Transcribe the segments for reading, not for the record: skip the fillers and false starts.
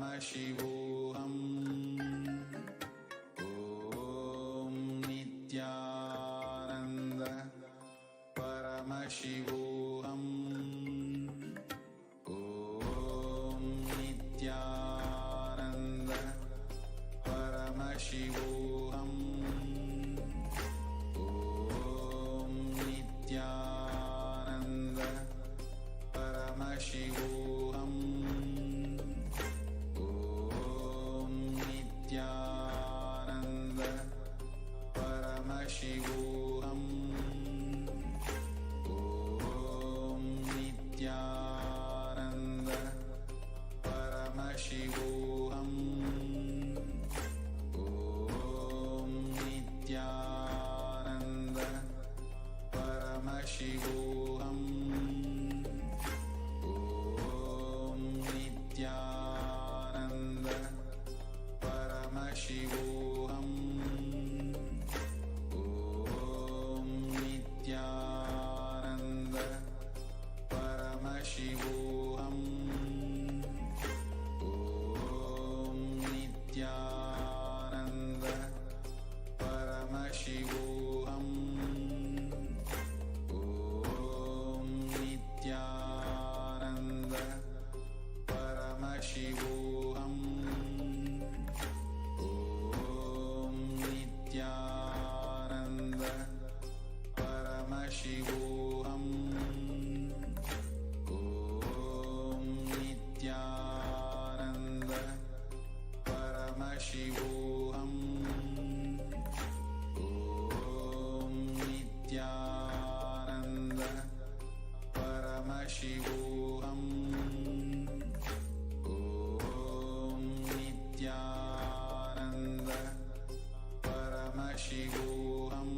Paramashivam. Om Nithyananda Paramashivam. Om Nithyananda Paramashivam. Om Nithyananda Paramashivam. Om Nithyananda Paramashivam. Om Nithyananda Paramashivam. Om Nithyananda Paramashivam. Om Nithyananda Paramashivam. Om Nithyananda Paramashivam. Om Nithyananda Paramashivam. Om Nithyananda Paramashivam. Om Nithyananda Paramashivam. Om Nithyananda Paramashivam. Om Nithyananda Paramashivam. Om Nithyananda Paramashivam.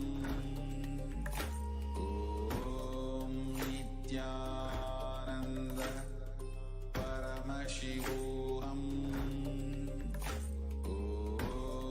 Om Nithyananda Paramashivam. Om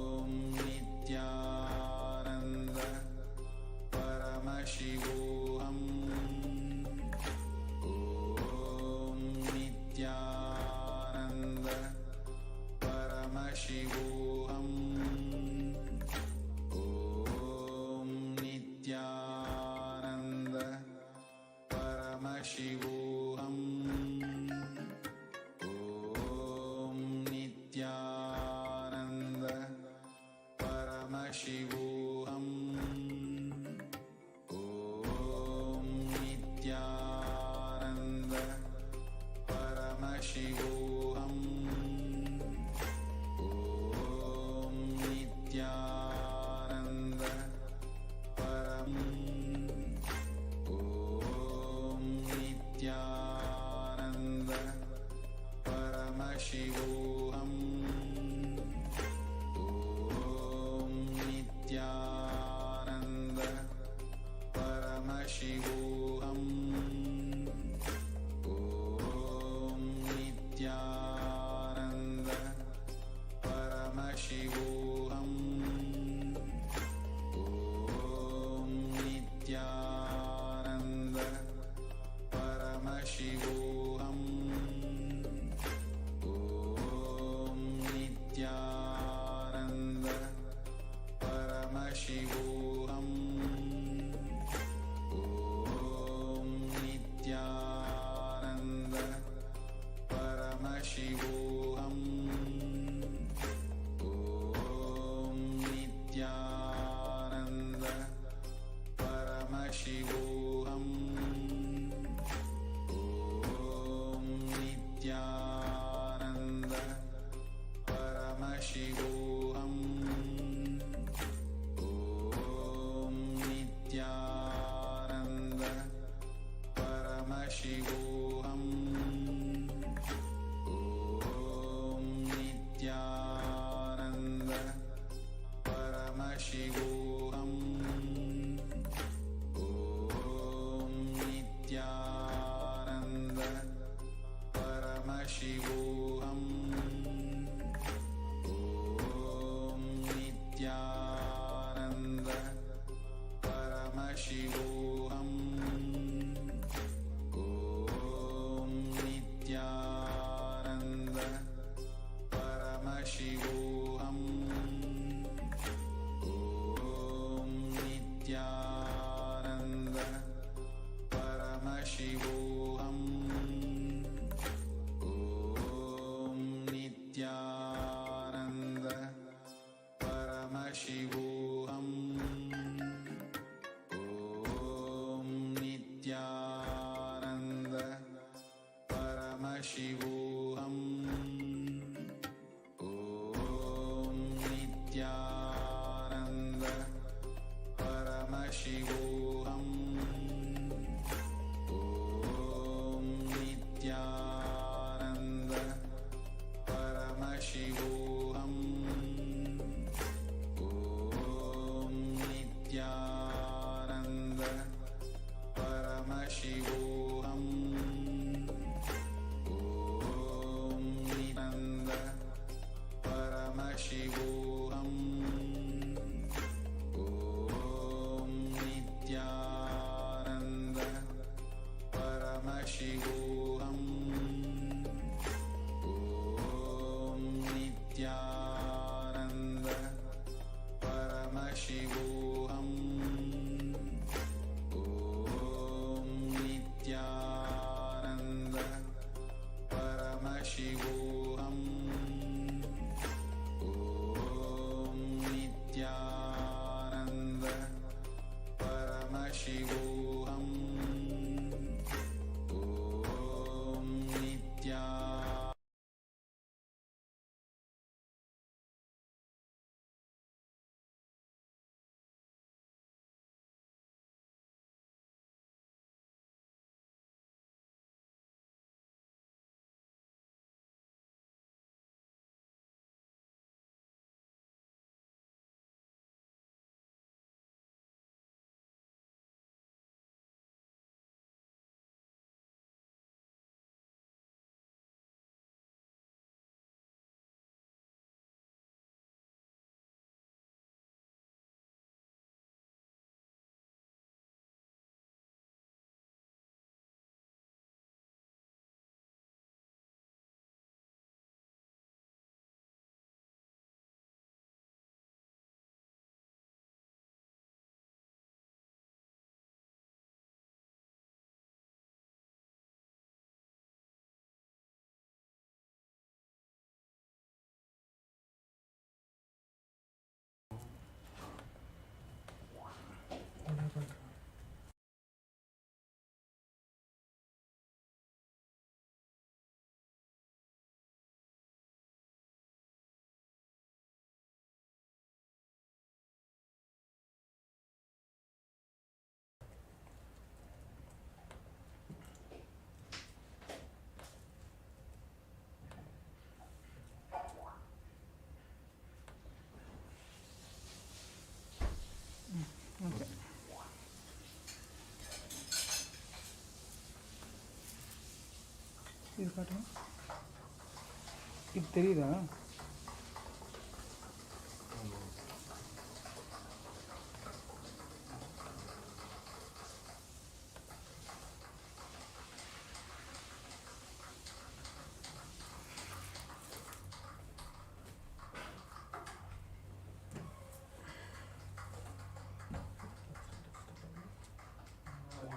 Nithyananda Paramashivam Om Nithyananda Paramashivam Om Nithyananda Paramashivam Om Nithyananda Paramashivam Om Nithyananda Paramashivam Om Nithyananda Paramashivam Om Nithyananda Paramashivam Om Nithyananda Paramashivam Om Nithyananda Paramashivam Om Nithyananda Paramashivam Om Nithyananda Okay. இது காட்டுங்க. இது தெரியுதா?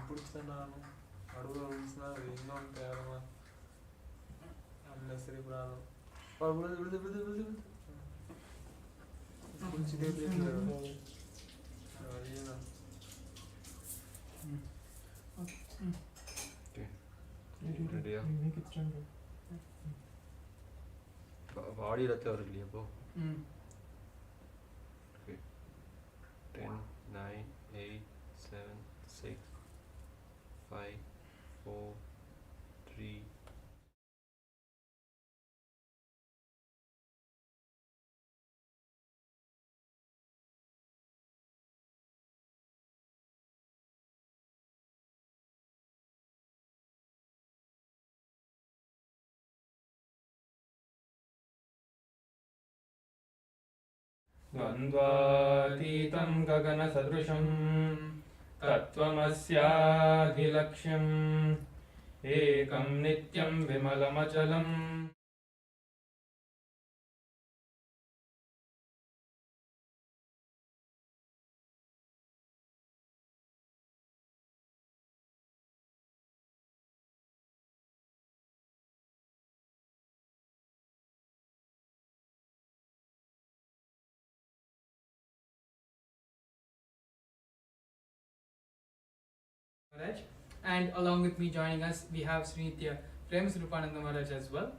பிடிச்சதான் நடுவில் விழுந்துச்சுன்னா அது இன்னும் தேவையான unnecessary problem விழுது விழுது விழுது விழுது விழுது பிடிச்சிட்டே வழியதான் ரெடியா பாடி ரத்த வரும் இல்லையா இப்போ ஓகே 10 9 8 7 6 5 4 3 द्वन्द्वातीतं गगनसदृशं तत्त्वमस्याधिलक्ष्यम् एकं नित्यं विमलमचलम् Maharaj. And along with me joining us, we have Srinithya Paramashivam Maharaj as well.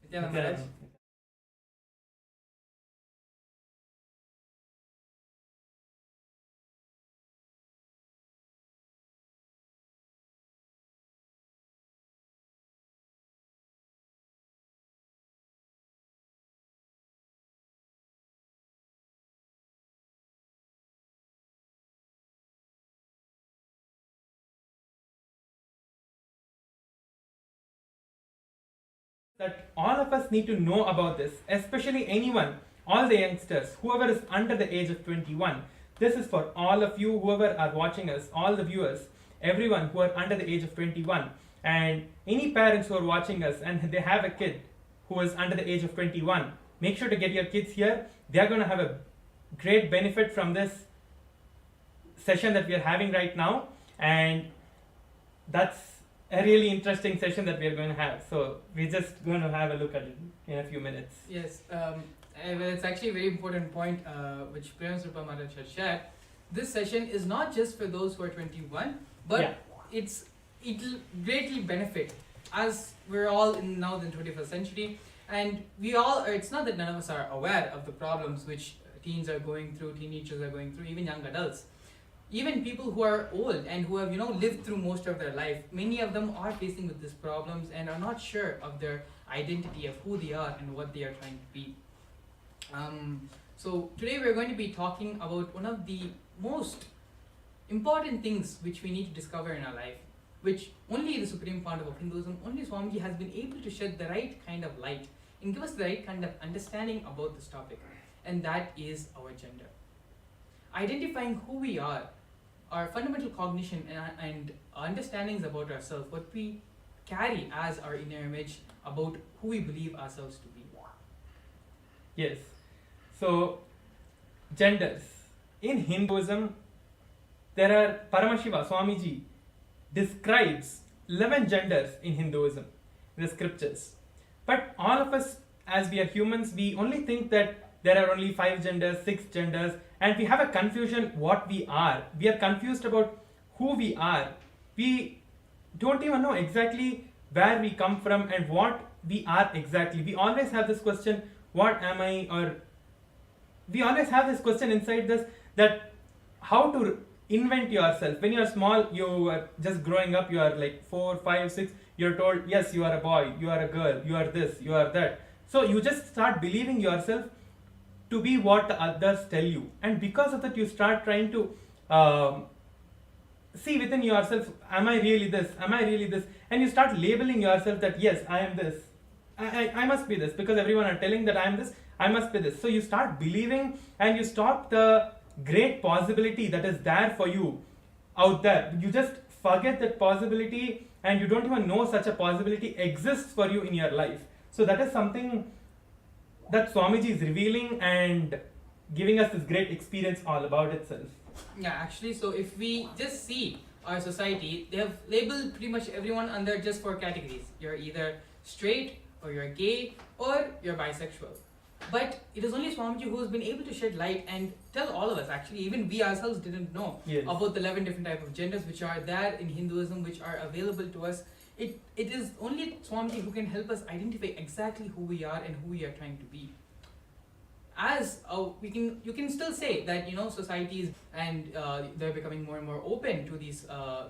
Nithyananda Maharaj. That all of us need to know about this, especially anyone, all the youngsters, whoever is under the age of 21. This is for all of you, whoever are watching us, all the viewers, everyone who are under the age of 21. And any parents who are watching us and they have a kid who is under the age of 21, make sure to get your kids here. They are going to have a great benefit from this session that we are having right now. And that's a really interesting session that we are going to have. So we're just going to have a look at it in a few minutes. Yes, it's actually a very important point which Paramashivam Maharaj has shared. This session is not just for those who are 21, but it'll greatly benefit, as we're all in now the 21st century, and we all are, it's not that none of us are aware of the problems which teens are going through, teenagers are going through, even young adults. Even people who are old and who have lived through most of their life, many of them are facing with these problems and are not sure of their identity, of who they are and what they are trying to be. So today we're going to be talking about one of the most important things which we need to discover in our life, which only the supreme part of Hinduism, only Swamiji has been able to shed the right kind of light and give us the right kind of understanding about this topic, and that is our gender. Identifying who we are, our fundamental cognition and understandings about ourselves, what we carry as our inner image about who we believe ourselves to be. Yes. So, genders. In Hinduism, there are Paramashiva, Swamiji, describes 11 genders in Hinduism, in the scriptures. But all of us, as we are humans, we only think that there are only 5 genders, 6 genders, and we have a confusion what we are. We are confused about who we are. We don't even know exactly where we come from and what we are exactly. We always have this question, what am I? Or we always have this question inside this, that how to invent yourself. When you are small, you are just growing up, you are like 4, 5, 6, you're told, yes, you are a boy, you are a girl, you are this, you are that. So you just start believing yourself to be what the others tell you, and because of that you start trying to see within yourself, am I really this, am I really this, and you start labeling yourself that yes, I am this, I must be this, because everyone are telling that I am this, I must be this. So you start believing and you stop the great possibility that is there for you out there. You just forget that possibility and you don't even know such a possibility exists for you in your life. So that is something that Swamiji is revealing and giving us this great experience all about itself. Yeah, actually, so if we just see our society, they have labeled pretty much everyone under just 4 categories. You're either straight, or you're gay, or you're bisexual. But it is only Swamiji who has been able to shed light and tell all of us, actually, even we ourselves didn't know about the 11 different types of genders which are there in Hinduism, which are available to us. It is only Swamiji who can help us identify exactly who we are and who we are trying to be. As you can still say that societies and they're becoming more and more open to these to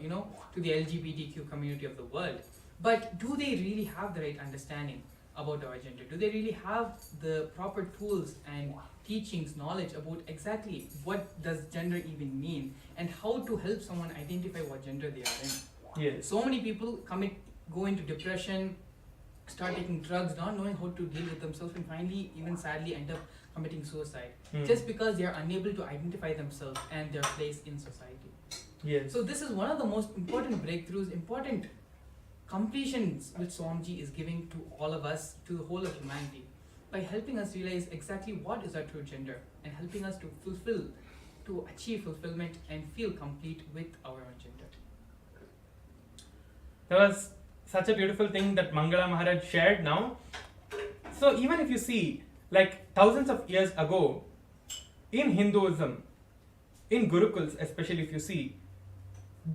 the LGBTQ community of the world. But do they really have the right understanding about our gender? Do they really have the proper tools and teachings, knowledge about exactly what does gender even mean and how to help someone identify what gender they are in? Yes. So many people go into depression, start taking drugs, not knowing how to deal with themselves, and finally, even sadly, end up committing suicide just because they are unable to identify themselves and their place in society. Yes. So this is one of the most important breakthroughs, important completions which Swamiji is giving to all of us, to the whole of humanity, by helping us realize exactly what is our true gender and helping us to achieve fulfillment and feel complete with our own gender. That was such a beautiful thing that Mangala Maharaj shared now. So even if you see, like thousands of years ago, in Hinduism, in Gurukuls especially if you see,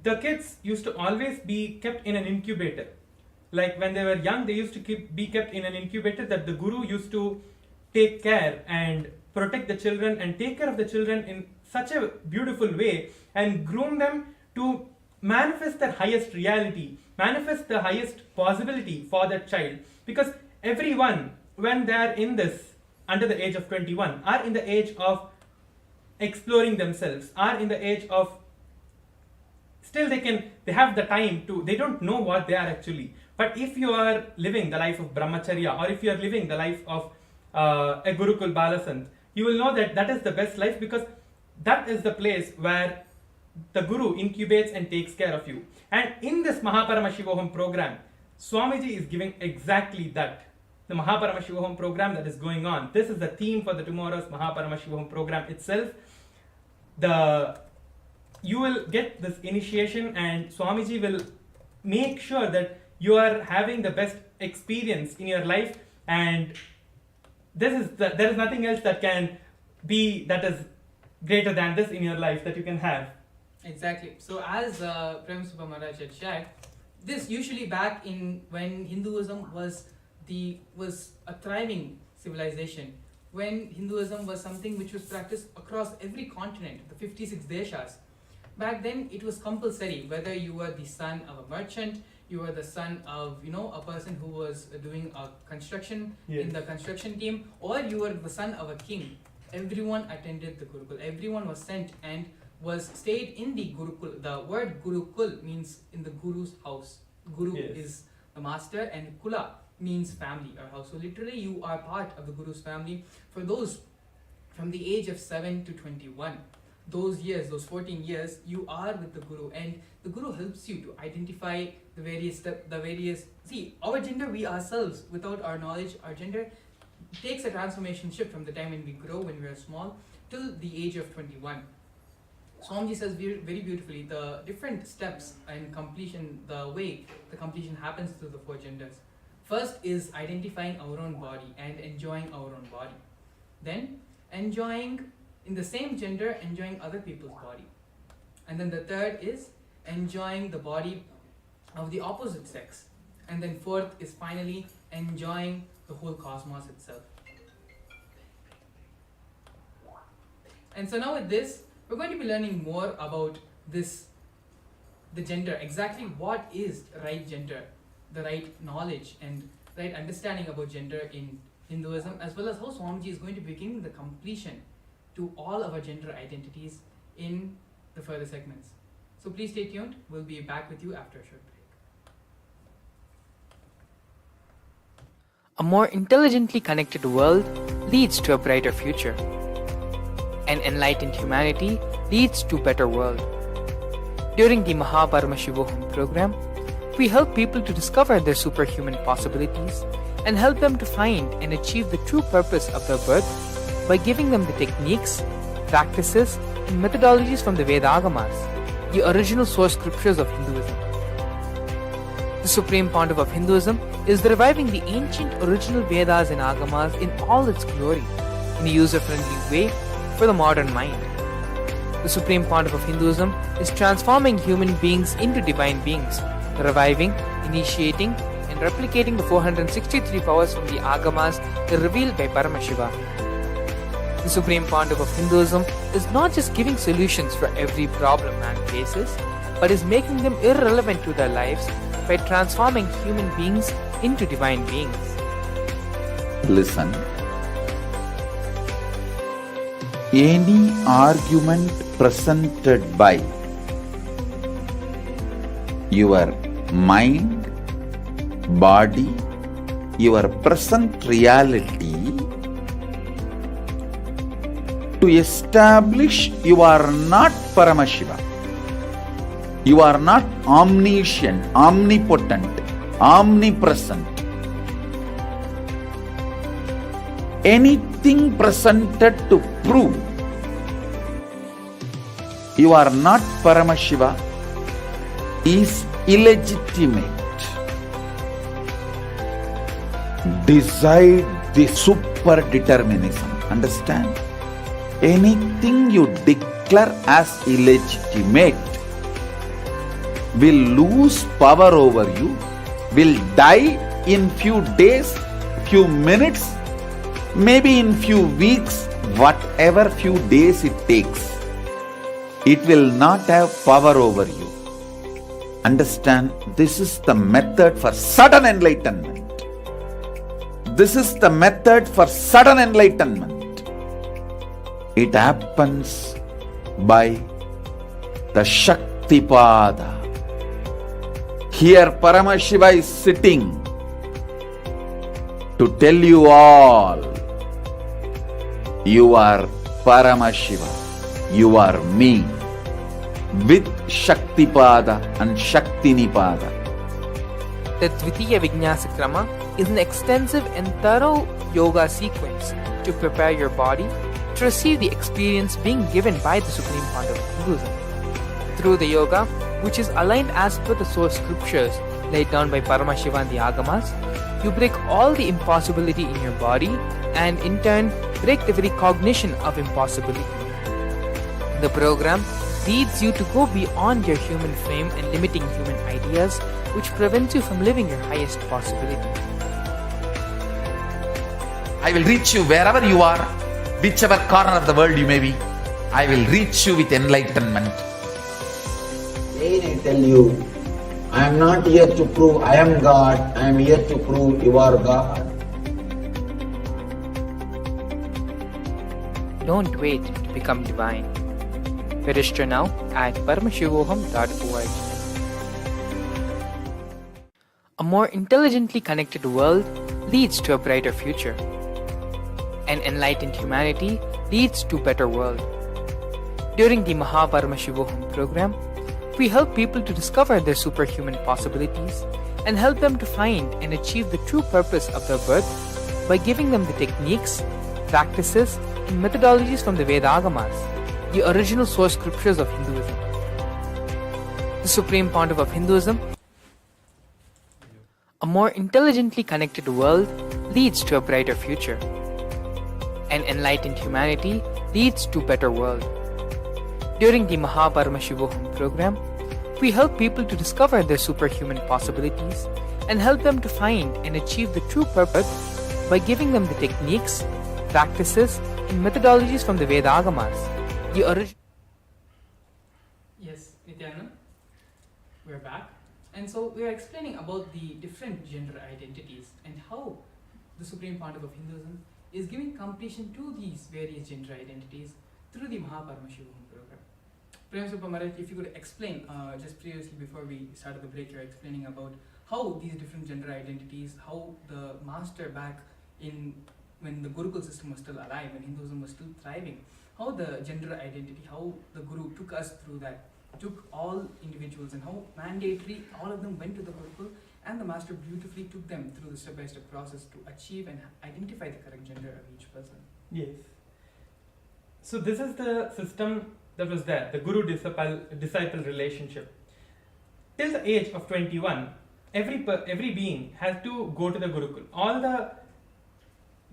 the kids used to always be kept in an incubator. Like when they were young, they used to be kept in an incubator that the Guru used to take care and protect the children and take care of the children in such a beautiful way and groom them to manifest their highest reality, manifest the highest possibility for that child. Because everyone, when they are in this, under the age of 21, are in the age of exploring themselves, are in the age of still they have the time to, they don't know what they are actually. But if you are living the life of brahmacharya, or if you are living the life of a Gurukul Balasant, you will know that that is the best life, because that is the place where the Guru incubates and takes care of you. And in this Mahaparamashivoham program, Swamiji is giving exactly that. The Mahaparamashivoham program that is going on. This is the theme for the tomorrow's Mahaparamashivoham program itself. You will get this initiation and Swamiji will make sure that you are having the best experience in your life, and there is nothing else that can be that is greater than this in your life that you can have. Exactly. So as Paramashivam Maharaj had shared, this usually back in when Hinduism was a thriving civilization, when Hinduism was something which was practiced across every continent, the 56 deshas. Back then it was compulsory, whether you were the son of a merchant, you were the son of a person who was doing a construction in the construction team, or you were the son of a king. Everyone attended the Gurukul. Everyone was sent and stayed in the Gurukul. The word Gurukul means in the Guru's house. Guru is the master and Kula means family or house. So literally you are part of the Guru's family for those from the age of 7 to 21. Those years, those 14 years, you are with the Guru, and the Guru helps you to identify the various see, our gender, we ourselves, without our knowledge, our gender takes a transformation shift from the time when we grow, when we are small, till the age of 21. Swamiji says very beautifully the different steps and completion, the way the completion happens through the 4 genders. First is identifying our own body and enjoying our own body. Then enjoying, in the same gender, enjoying other people's body. And then the third is enjoying the body of the opposite sex. And then fourth is finally enjoying the whole cosmos itself. And so now with this, we're going to be learning more about the gender, exactly what is right gender, the right knowledge and right understanding about gender in Hinduism, as well as how Swamiji is going to be giving the completion to all our gender identities in the further segments. So please stay tuned. We'll be back with you after a short break. A more intelligently connected world leads to a brighter future. An enlightened humanity leads to a better world. During the Mahaparamashivoham program, we help people to discover their superhuman possibilities and help them to find and achieve the true purpose of their birth by giving them the techniques, practices, and methodologies from the Vedagamas, the original source scriptures of Hinduism. The Supreme Pontiff of Hinduism is reviving the ancient original Vedas and Agamas in all its glory, in a user-friendly way for the modern mind. The Supreme Pontiff of Hinduism is transforming human beings into divine beings, reviving, initiating, and replicating the 463 powers from the Agamas revealed by Paramashiva. The Supreme Pontiff of Hinduism is not just giving solutions for every problem man faces, but is making them irrelevant to their lives by transforming human beings into divine beings. Listen. Any argument presented by your mind, body, your present reality to establish you are not Paramashiva. You are not omniscient, omnipotent. omnipresent. Anything presented to prove you are not Paramashiva is illegitimate. Decide the super determinism. Understand? Anything you declare as illegitimate will lose power over you, will die in few days, few minutes, maybe in few weeks, whatever few days it takes. It will not have power over you. Understand, this is the method for sudden enlightenment. This is the method for sudden enlightenment. It happens by the Shaktipada. Here Paramashiva is sitting to tell you all, you are Paramashiva, you are me, with Shaktipada and Shaktinipada. The Dvitiya Vijnasa Krama is an extensive and thorough yoga sequence to prepare your body to receive the experience being given by the Supreme Founder of Hinduism. Through the yoga, which is aligned as per the source scriptures laid down by Paramashiva and the Agamas, you break all the impossibility in your body and in turn break the very cognition of impossibility. The program leads you to go beyond your human frame and limiting human ideas, which prevents you from living your highest possibility. I will reach you wherever you are, whichever corner of the world you may be. I will reach you with enlightenment. Again I tell you, I am not here to prove I am God, I am here to prove you are God. Don't wait to become divine. Register now at paramashivoham.org. A more intelligently connected world leads to a brighter future. An enlightened humanity leads to a better world. During the Paramashivam program, we help people to discover their superhuman possibilities and help them to find and achieve the true purpose of their birth by giving them the techniques, practices, and methodologies from the Vedagamas, the original source scriptures of Hinduism. The Supreme Pontiff of Hinduism. A more intelligently connected world leads to a brighter future. An enlightened humanity leads to a better world. During the Paramashivam program, we help people to discover their superhuman possibilities and help them to find and achieve the true purpose by giving them the techniques, practices, and methodologies from the Vedagamas, the original. Yes, Nithyananda, we're back. And so we are explaining about the different gender identities and how the Supreme Pontiff of Hinduism is giving completion to these various gender identities through the Paramashivam program. Paramashivam Maharaj, if you could explain, just previously before we started the break, you're explaining about how these different gender identities, how the master back in when the Gurukul system was still alive, when Hinduism was still thriving, how the gender identity, how the Guru took us through that, took all individuals and how mandatory all of them went to the Gurukul, and the master beautifully took them through the step-by-step process to achieve and identify the correct gender of each person. Yes. So this is the system that was there, the guru-disciple relationship. Till the age of 21, every being has to go to the Gurukul. All the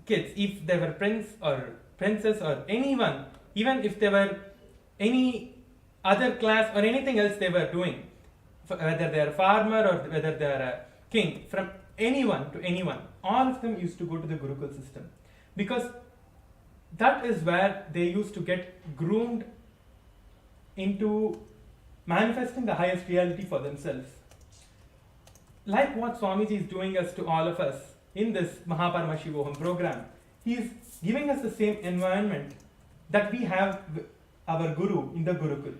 kids, if they were prince or princess or anyone, even if they were any other class or anything else they were doing, whether they are a farmer or whether they are a king, from anyone to anyone, all of them used to go to the Gurukul system, because that is where they used to get groomed into manifesting the highest reality for themselves. Like what Swamiji is doing us to all of us in this Paramashivam program, he is giving us the same environment that we have our Guru in the Gurukul.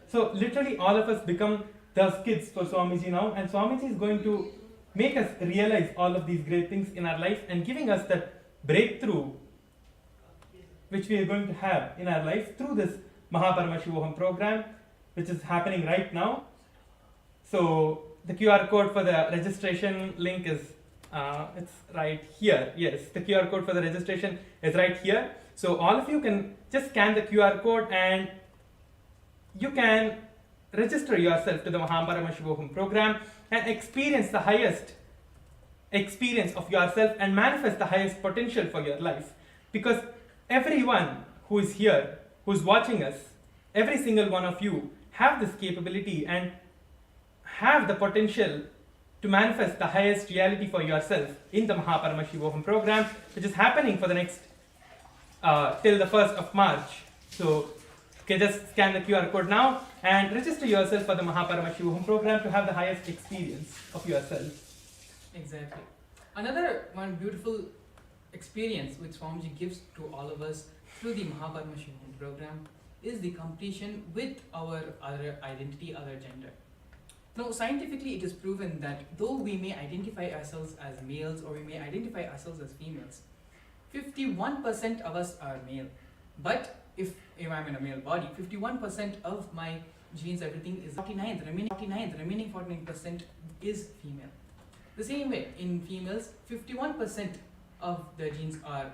So literally all of us become those kids for Swamiji now, and Swamiji is going to make us realize all of these great things in our life and giving us that breakthrough which we are going to have in our life through this Paramashivam program, which is happening right now. So the QR code for the registration link is it's right here. Yes, the QR code for the registration is right here. So all of you can just scan the QR code and you can register yourself to the Paramashivam program and experience the highest experience of yourself and manifest the highest potential for your life. Because everyone who is here, who's watching us, every single one of you have this capability and have the potential to manifest the highest reality for yourself in the Paramashivam program, which is happening for the next till the 1st of March. So you can just scan the QR code now and register yourself for the Paramashivam program to have the highest experience of yourself. Exactly. Another one beautiful experience which Swamiji gives to all of us through the Paramashivam program is the completion with our other identity, other gender. Now, scientifically, it is proven that though we may identify ourselves as males or we may identify ourselves as females, 51% of us are male. But if I'm in a male body, 51% of my genes, everything is 49. The remaining 49% is female. The same way, in females, 51% of the genes are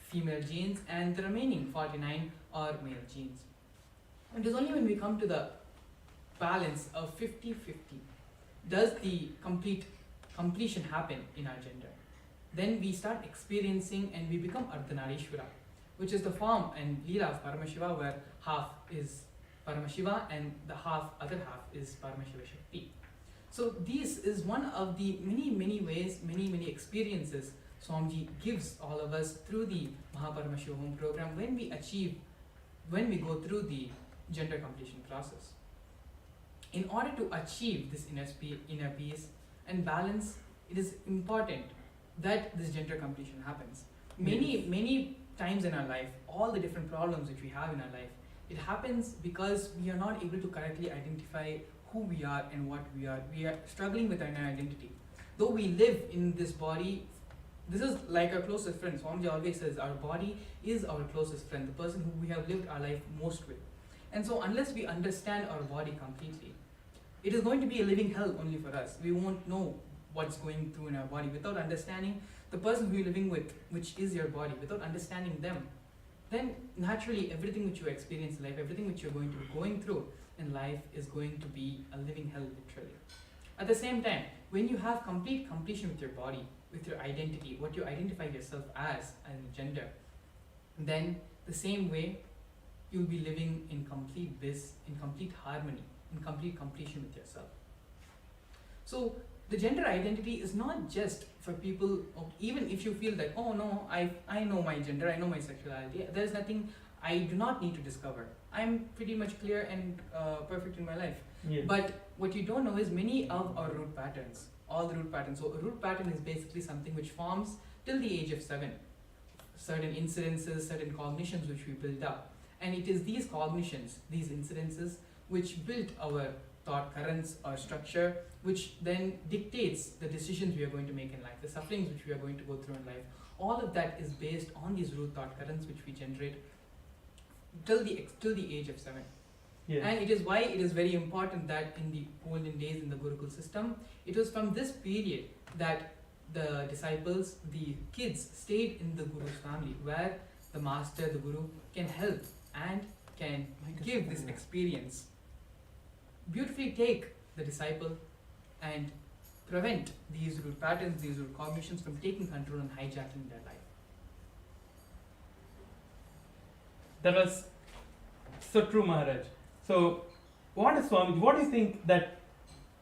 female genes and the remaining 49 are male genes. And it is only when we come to the balance of 50-50 does the completion happen in our gender. Then we start experiencing and we become Ardhanarishwara, which is the form and Leela of Paramashiva, where half is Paramashiva and the other half is Paramashiva Shakti. So this is one of the many ways, many experiences Swamiji gives all of us through the Paramashivam program when we go through the gender completion process. In order to achieve this inner peace and balance, it is important that this gender completion happens. Many times in our life, all the different problems which we have in our life, it happens because we are not able to correctly identify who we are and what we are. We are struggling with our inner identity. Though we live in this body, this is like our closest friend. Swamiji always says our body is our closest friend, the person who we have lived our life most with. And so unless we understand our body completely, it is going to be a living hell only for us. We won't know what's going through in our body. Without understanding the person who you're living with, which is your body, without understanding them, then naturally everything which you experience in life, everything which you're going to be going through in life is going to be a living hell, literally. At the same time, when you have complete completion with your body, with your identity, what you identify yourself as a gender, then the same way you'll be living in complete bliss, in complete harmony, in complete completion with yourself. So the gender identity is not just for people, even if you feel that, oh no, I know my gender, I know my sexuality, there's nothing I do not need to discover. I'm pretty much clear and perfect in my life. Yes. But what you don't know is many of our root patterns, all the root patterns. So a root pattern is basically something which forms till the age of 7. Certain incidences, certain cognitions which we build up. And it is these cognitions, these incidences, which build our thought currents or structure, which then dictates the decisions we are going to make in life, the sufferings which we are going to go through in life. All of that is based on these root thought currents which we generate till the age of 7. Yes. And it is why it is very important that in the olden days in the Gurukul system, it was from this period that the disciples, the kids, stayed in the Guru's family, where the master, the Guru, can help and can give this experience. Beautifully take the disciple and prevent these root patterns, these root cognitions from taking control and hijacking their life. That was so true, Maharaj. So, what do you think that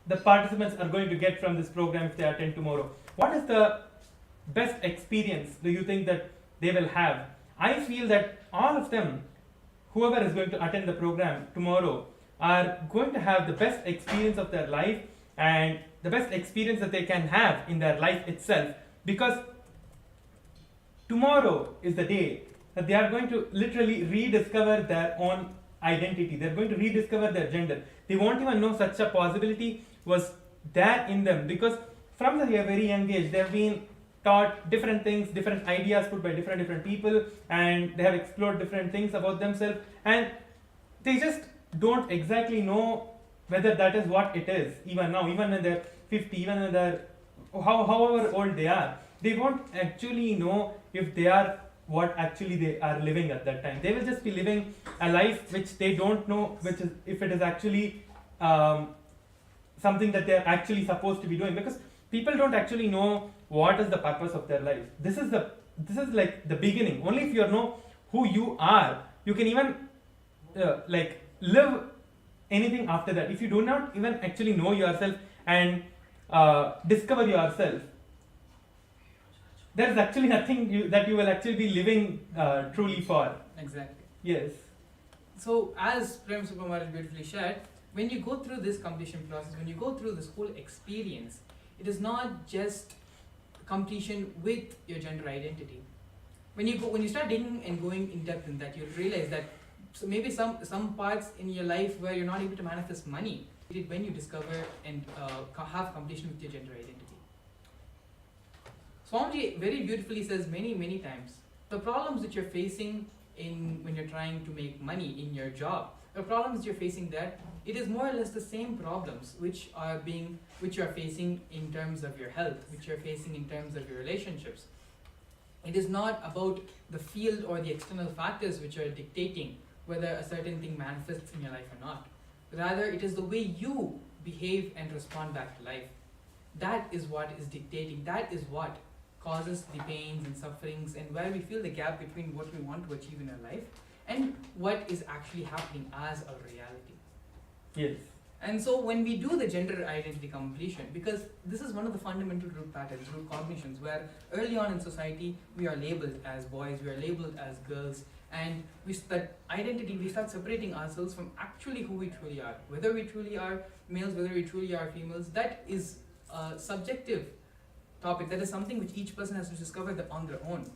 the participants are going to get from this program if they attend tomorrow? What is the best experience do you think that they will have? I feel that all of them, whoever is going to attend the program tomorrow, are going to have the best experience of their life and the best experience that they can have in their life itself, because tomorrow is the day that they are going to literally rediscover their own identity. They're going to rediscover their gender. They won't even know such a possibility was there in them, because from the very young age they have been taught different things, different ideas put by different people, and they have explored different things about themselves, and they just don't exactly know whether that is what it is, even now, even when they're 50, even when they're however old they are, they won't actually know if they are what actually they are living at that time. They will just be living a life which they don't know, which is if it is actually something that they're actually supposed to be doing, because people don't actually know what is the purpose of their life. This is like the beginning. Only if you know who you are, you can even like live anything after that. If you do not even actually know yourself and discover yourself, there is actually nothing that you will actually be living truly for. Exactly. Yes. So, as Prem Sukumaran beautifully shared, when you go through this completion process, when you go through this whole experience, it is not just completion with your gender identity. When you start digging and going in depth in that, you'll realize that maybe some parts in your life where you're not able to manifest money, when you discover and have completion with your gender identity. Swamiji very beautifully says many times, the problems that you're facing when you're trying to make money in your job, the problems you're facing there, it is more or less the same problems which you're facing in terms of your health, which you're facing in terms of your relationships. It is not about the field or the external factors which are dictating whether a certain thing manifests in your life or not. Rather, it is the way you behave and respond back to life. That is what is dictating, that is what causes the pains and sufferings, and where we feel the gap between what we want to achieve in our life and what is actually happening as our reality. Yes. And so when we do the gender identity completion, because this is one of the fundamental root patterns, root cognitions, where early on in society we are labeled as boys, we are labeled as girls, and that identity, we start separating ourselves from actually who we truly are. Whether we truly are males, whether we truly are females, that is a subjective topic. That is something which each person has to discover on their own.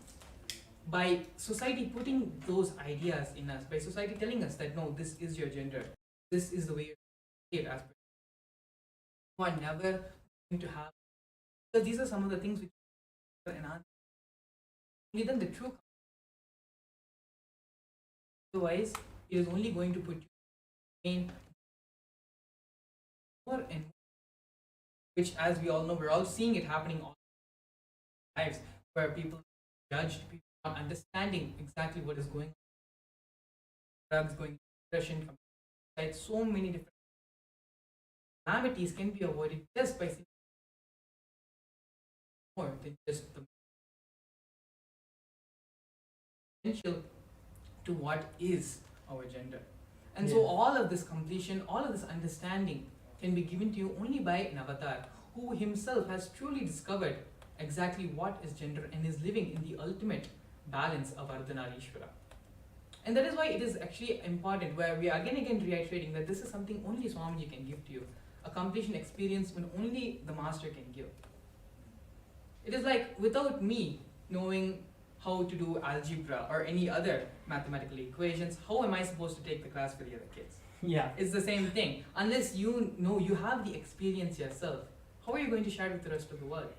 By society putting those ideas in us, by society telling us that no, this is your gender, this is the way you behave as you are never going to have, because these are some of the things which are enhanced. Only then the true, otherwise it is only going to put you in more and more, which, as we all know, we're all seeing it happening all our lives, where people are judged, people are not understanding exactly what is going on, drugs, going depression, so many different calamities can be avoided just by saying more than just the potential to what is our gender. And so all of this completion, all of this understanding can be given to you only by an avatar who himself has truly discovered exactly what is gender and is living in the ultimate balance of Ardhanarishvara. And that is why it is actually important, where we are again reiterating that this is something only Swamiji can give to you, a completion experience when only the master can give. It is like, without me knowing how to do algebra or any other mathematical equations, how am I supposed to take the class for the other kids? Yeah. It's the same thing. Unless you know, you have the experience yourself, how are you going to share it with the rest of the world?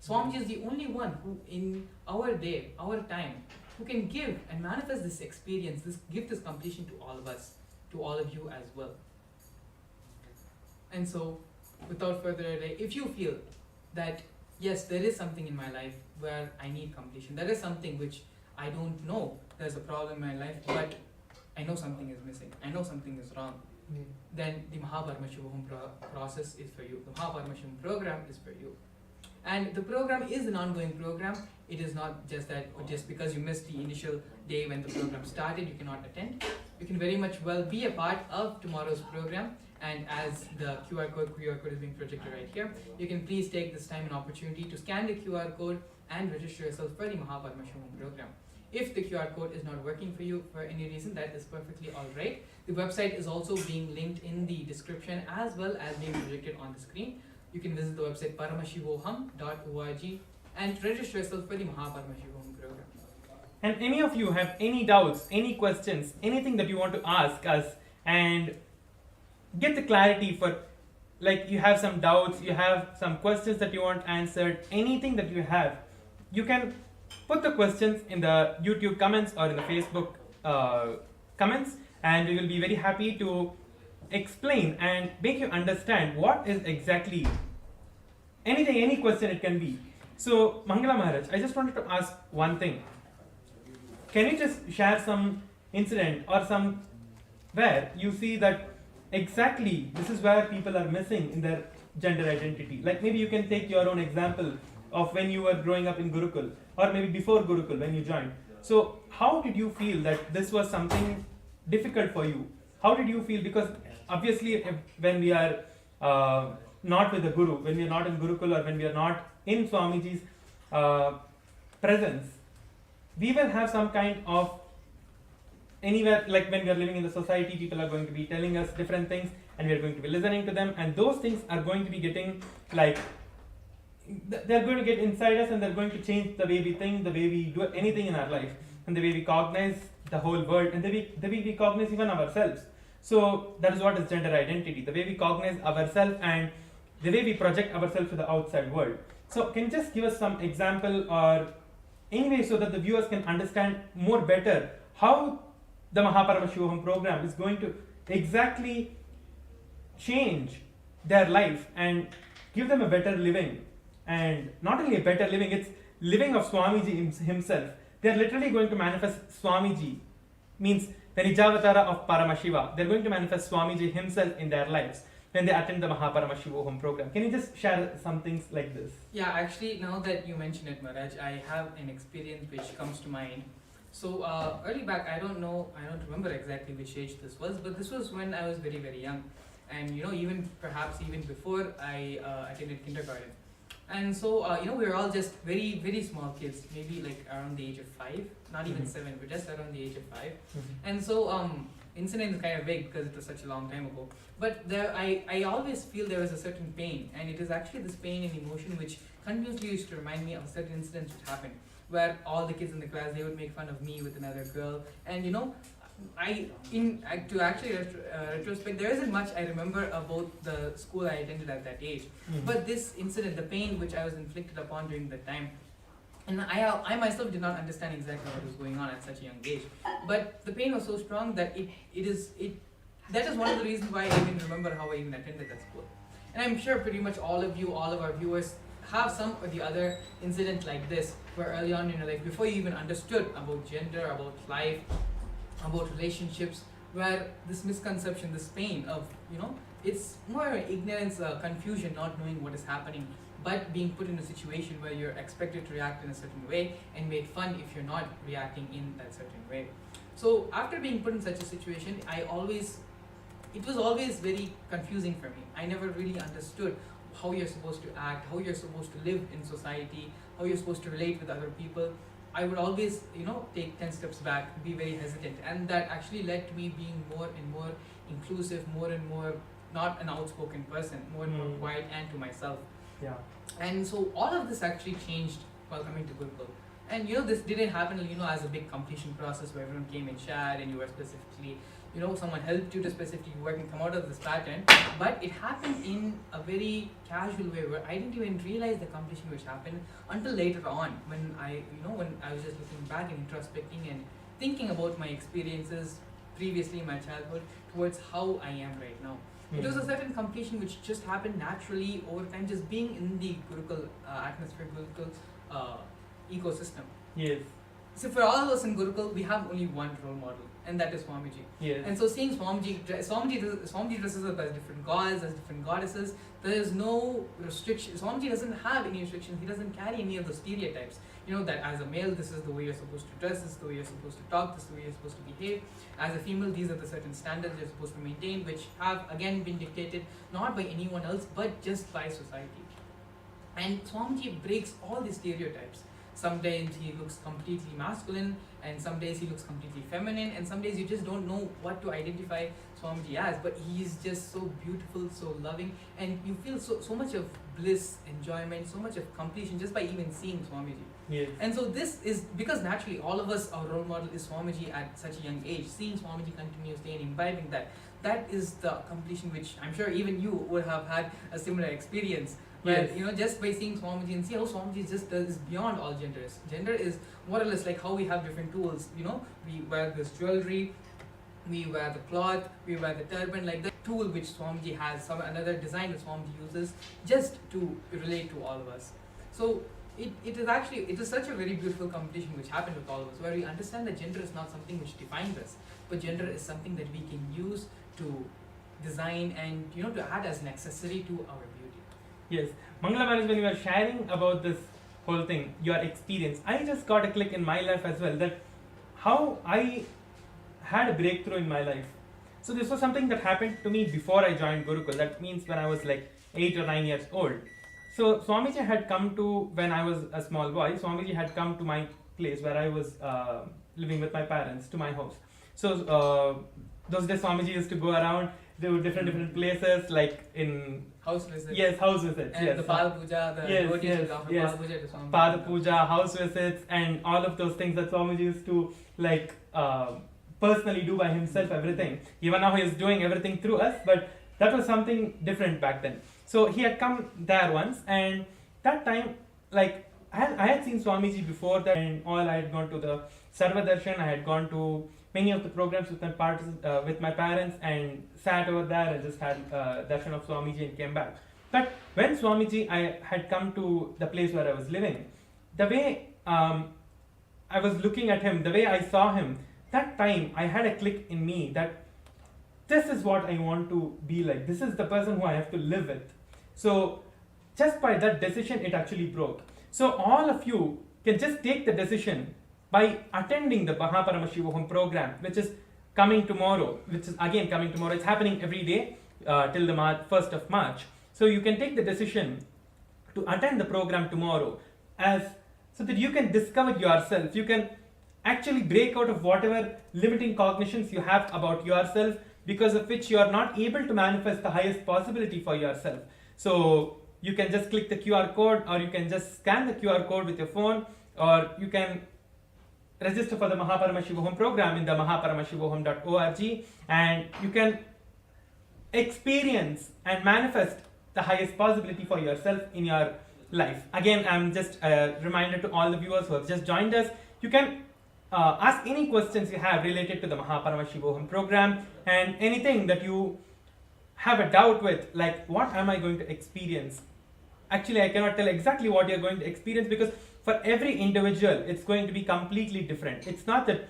Swamiji is the only one who, in our day, our time, who can give and manifest this experience, give this completion to all of us, to all of you as well. And so, without further ado, if you feel that yes, there is something in my life where I need completion, there is something which I don't know, there's a problem in my life, but I know something is missing, I know something is wrong, then the Paramashivam process is for you. The Paramashivam program is for you. And the program is an ongoing program. It is not just that just because you missed the initial day when the program started, you cannot attend. You can very much well be a part of tomorrow's program. And as the QR code is being projected right here, you can please take this time and opportunity to scan the QR code and register yourself for the Paramashivam program. If the QR code is not working for you for any reason, that is perfectly alright. The website is also being linked in the description as well as being projected on the screen. You can visit the website paramashivoham.org and register yourself for the Paramashivam program. And any of you have any doubts, any questions, anything that you want to ask us and get the clarity for, like you have some doubts, you have some questions that you want answered, anything that you have, you can put the questions in the YouTube comments or in the Facebook comments, and we will be very happy to explain and make you understand what is exactly anything, any question it can be. So, Mangala Maharaj, I just wanted to ask one thing. Can you just share some incident or some where you see that exactly this is where people are missing in their gender identity? Like maybe you can take your own example of when you were growing up in Gurukul, or maybe before Gurukul when you joined. So how did you feel that this was something difficult for you? How did you feel? Because obviously when we are not with the Guru, when we are not in Gurukul, or when we are not in Swamiji's presence, we will have some kind of anywhere, like when we are living in the society, people are going to be telling us different things and we are going to be listening to them, and those things are going to be getting like, they're going to get inside us and they're going to change the way we think, the way we do anything in our life, and the way we cognize the whole world, and the way we cognize even ourselves. So that is what is gender identity, the way we cognize ourselves and the way we project ourselves to the outside world. So can you just give us some example or any way so that the viewers can understand more better how the Paramashivam program is going to exactly change their life and give them a better living? And not only a better living, it's living of Swamiji himself. They are literally going to manifest Swamiji, means the Nijavatara of Paramashiva. They're going to manifest Swamiji himself in their lives when they attend the Paramashivam program. Can you just share some things like this? Yeah, actually, now that you mention it, Maharaj, I have an experience which comes to mind. So early back, I don't remember exactly which age this was, but this was when I was very, very young. And even perhaps even before I attended kindergarten. And so, we were all just very, very small kids, maybe like around the age of 5, not even 7, but just around the age of 5. And so, incident is kind of vague because it was such a long time ago. But I always feel there was a certain pain, and it is actually this pain and emotion which continuously used to remind me of certain incidents which happened, where all the kids in the class, they would make fun of me with another girl, and to actually retrospect, there isn't much I remember about the school I attended at that age. But this incident, the pain which I was inflicted upon during that time, and I myself did not understand exactly what was going on at such a young age. But the pain was so strong that that is one of the reasons why I even remember how I even attended that school. And I'm sure pretty much all of our viewers have some or the other incident like this, where early on in your life, before you even understood about gender, about life, about relationships, where this misconception, this pain of, it's more ignorance, confusion, not knowing what is happening, but being put in a situation where you're expected to react in a certain way and made fun if you're not reacting in that certain way. So after being put in such a situation, it was always very confusing for me. I never really understood how you're supposed to act, how you're supposed to live in society, how you're supposed to relate with other people. I would always, take 10 steps back, be very hesitant, and that actually led to me being more and more inclusive, more and more not an outspoken person, more and more quiet and to myself. Yeah. And so all of this actually changed while coming to Gurukul. And this didn't happen, as a big completion process where everyone came and shared and you were specifically, someone helped you to specifically work and come out of this pattern. But it happened in a very casual way where I didn't even realize the completion which happened until later on when I was just looking back and introspecting and thinking about my experiences previously in my childhood towards how I am right now. It was a certain completion which just happened naturally over time, just being in the Gurukul atmosphere, Gurukul ecosystem. Yes. So for all of us in Gurukul, we have only one role model, and that is Swamiji. Yes. And so seeing Swamiji dresses up as different gods, as different goddesses, there is no restriction. Swamiji doesn't have any restrictions. He doesn't carry any of the stereotypes. That as a male, this is the way you're supposed to dress, this is the way you're supposed to talk, this is the way you're supposed to behave. As a female, these are the certain standards you're supposed to maintain, which have again been dictated not by anyone else, but just by society. And Swamiji breaks all these stereotypes. Some days he looks completely masculine, and some days he looks completely feminine, and some days you just don't know what to identify Swamiji as, but he is just so beautiful, so loving, and you feel so much of bliss, enjoyment, so much of completion just by even seeing Swamiji. Yes. And so this is because naturally all of us, our role model is Swamiji at such a young age. Seeing Swamiji continuously and imbibing that is the completion which I'm sure even you would have had a similar experience. Where, Yes. just by seeing Swamiji and see how Swamiji just is beyond all genders. Gender is more or less like how we have different tools, we wear this jewelry, we wear the cloth, we wear the turban, like the tool which Swamiji has, some another design that Swamiji uses just to relate to all of us. So it is such a very beautiful competition which happened with all of us, where we understand that gender is not something which defines us, but gender is something that we can use to design and to add as an accessory to our beauty. Yes, Mangala Manoj, when you were sharing about this whole thing, your experience, I just got a click in my life as well, that how I had a breakthrough in my life. So this was something that happened to me before I joined Gurukul. That means when I was like 8 or 9 years old. So Swamiji had come to, when I was a small boy, Swamiji had come to my place where I was living with my parents, to my house. So those days Swamiji used to go around, do different places, like in house visits. Yes, house visits. And yes. the Pada Puja, the devotees will offer Pada Puja to Swamiji. Pada Puja, house visits, and all of those things that Swamiji used to like personally do by himself, everything. Even now he is doing everything through us, but that was something different back then. So he had come there once, and that time, like I had seen Swamiji before that, and all I had gone to the Sarva Darshan, I had gone to many of the programs with my parents, and sat over there and just had darshan of Swamiji and came back. But when Swamiji, I had come to the place where I was living, the way I was looking at him, the way I saw him, that time I had a click in me that this is what I want to be like. This is the person who I have to live with. So just by that decision, it actually broke. So all of you can just take the decision by attending the Paramashivam program, which is coming tomorrow, It's happening every day till the 1st of March. So you can take the decision to attend the program tomorrow, so that you can discover yourself. You can actually break out of whatever limiting cognitions you have about yourself, because of which you are not able to manifest the highest possibility for yourself. So you can just click the QR code, or you can just scan the QR code with your phone, or you can register for the Paramashivam program in the mahaparamashivam.org, and you can experience and manifest the highest possibility for yourself in your life. Again, I'm just a reminder to all the viewers who have just joined us, you can ask any questions you have related to the Paramashivam program, and anything that you have a doubt with, like what am I going to experience. Actually, I cannot tell exactly what you're going to experience, because for every individual, it's going to be completely different. It's not that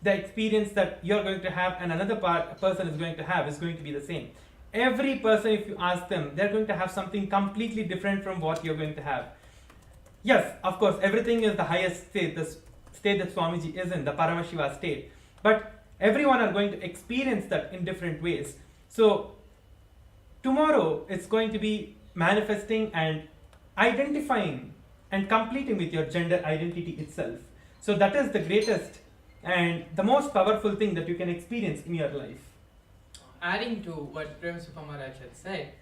the experience that you're going to have and another person is going to have is going to be the same. Every person, if you ask them, they're going to have something completely different from what you're going to have. Yes, of course, everything is the highest state, the state that Swamiji is in, the Paramashiva state. But everyone are going to experience that in different ways. So tomorrow, it's going to be manifesting and identifying and completing with your gender identity itself. So that is the greatest and the most powerful thing that you can experience in your life. Adding to what Paramashivam Maharaj had said,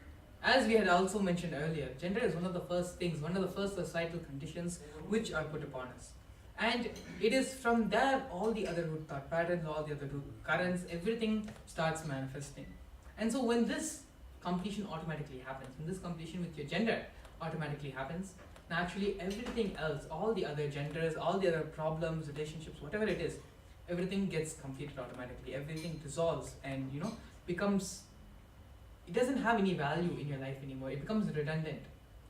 as we had also mentioned earlier, gender is one of the first things, one of the first societal conditions which are put upon us. And it is from there all the other root thought patterns, all the other root currents, everything starts manifesting. And so when this completion automatically happens, when this completion with your gender automatically happens, naturally everything else, all the other genders, all the other problems, relationships, whatever it is, everything gets completed automatically. Everything dissolves and becomes, it doesn't have any value in your life anymore. It becomes redundant.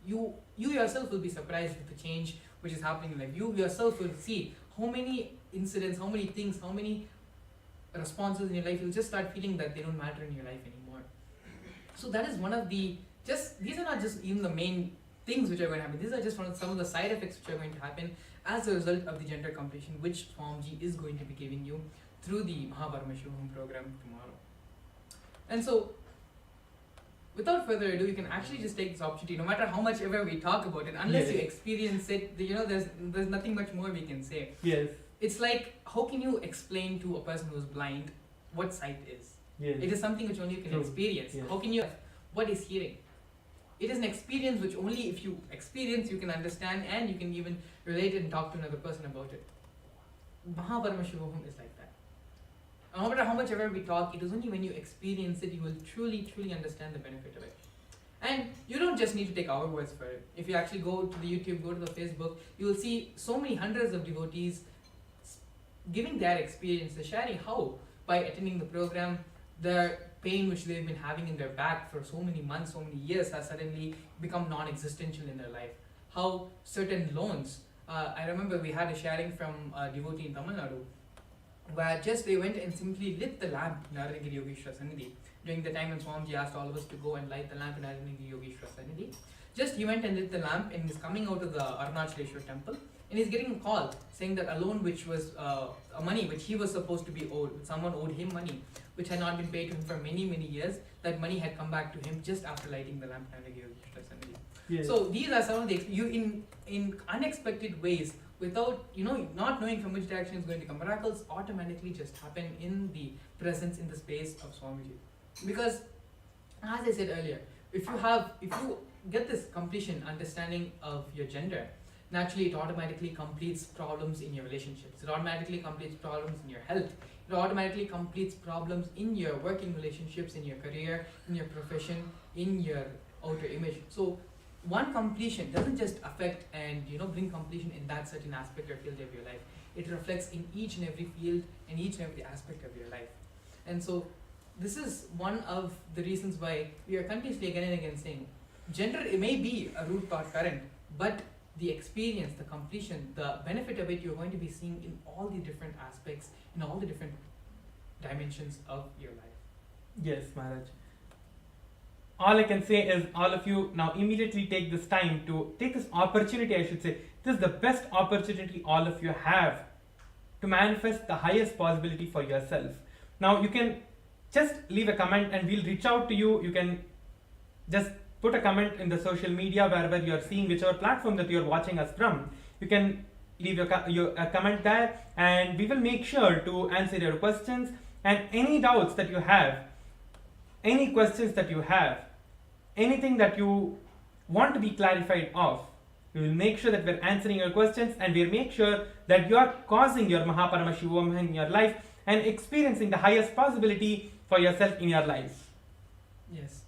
You yourself will be surprised with the change which is happening in life. You yourself will see how many incidents, how many things, how many responses in your life, you'll just start feeling that they don't matter in your life anymore. So that is one of the, these are not just even the main things which are going to happen. These are just some of the side effects which are going to happen as a result of the gender completion which Swamiji is going to be giving you through the Paramashivam program tomorrow. And so, without further ado, you can actually just take this opportunity, no matter how much ever we talk about it, unless you experience it, there's nothing much more we can say. Yes. It's like, how can you explain to a person who's blind what sight is? Yes. It is something which only you can experience. Yes. How can you, what is hearing? It is an experience which only if you experience, you can understand, and you can even relate and talk to another person about it. Paramashivam is like that. No matter how much ever we talk, it is only when you experience it, you will truly understand the benefit of it. And you don't just need to take our words for it. If you actually go to the YouTube, go to the Facebook, you will see so many hundreds of devotees giving their experiences, sharing how by attending the program, the pain which they've been having in their back for so many months, so many years, has suddenly become non-existential in their life. How certain loans, I remember we had a sharing from a devotee in Tamil Nadu, where just they went and simply lit the lamp in Aranagiri Yogeshwara Sannidhi during the time when Swamiji asked all of us to go and light the lamp in Aranagiri Yogeshwara Sannidhi. Just he went and lit the lamp and he's coming out of the Arunachaleshwar temple, and he's getting a call saying that a loan which was money which he was supposed to be owed, someone owed him money which had not been paid to him for many years, that money had come back to him just after lighting the lamp in Aranagiri Yogeshwara Sannidhi. Yes. So these are some of the in unexpected ways, without not knowing from which direction it's going to come, miracles automatically just happen in the presence, in the space of Swamiji. Because as I said earlier, if you get this completion understanding of your gender, naturally it automatically completes problems in your relationships, it automatically completes problems in your health, it automatically completes problems in your working relationships, in your career, in your profession, in your outer image. So one completion doesn't just affect and bring completion in that certain aspect or field of your life. It reflects in each and every field and each and every aspect of your life. And so this is one of the reasons why we are continuously again and again saying gender, it may be a root part current, but the experience, the completion, the benefit of it, you're going to be seeing in all the different aspects, in all the different dimensions of your life. Yes, Maharaj. All I can say is all of you now immediately take this time to take this opportunity, I should say. This is the best opportunity all of you have to manifest the highest possibility for yourself. Now you can just leave a comment and we'll reach out to you. You can just put a comment in the social media wherever you are seeing, whichever platform that you are watching us from. You can leave a comment there and we will make sure to answer your questions and any doubts that you have, any questions that you have, anything that you want to be clarified of. We will make sure that we're answering your questions and we'll make sure that you are causing your Paramashivam in your life and experiencing the highest possibility for yourself in your life. Yes.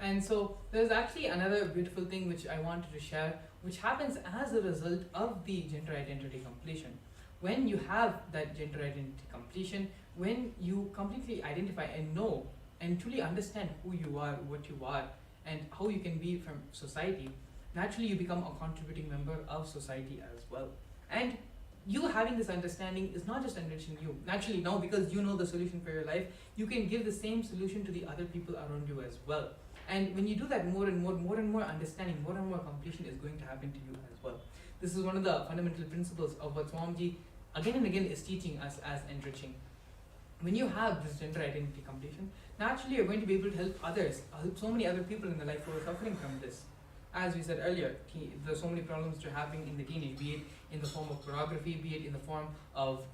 And so there's actually another beautiful thing which I wanted to share, which happens as a result of the gender identity completion. When you have that gender identity completion, when you completely identify and know and truly understand who you are, what you are, and how you can be from society, naturally you become a contributing member of society as well. And you having this understanding is not just enriching you. Naturally now, because you know the solution for your life, you can give the same solution to the other people around you as well. And when you do that, more and more understanding, more and more completion is going to happen to you as well. This is one of the fundamental principles of what Swamiji again and again is teaching us as enriching. When you have this gender identity completion, naturally you're going to be able to help others, help so many other people in their life who are suffering from this. As we said earlier, there's so many problems which are happening in the teenage, be it in the form of pornography, be it in the form of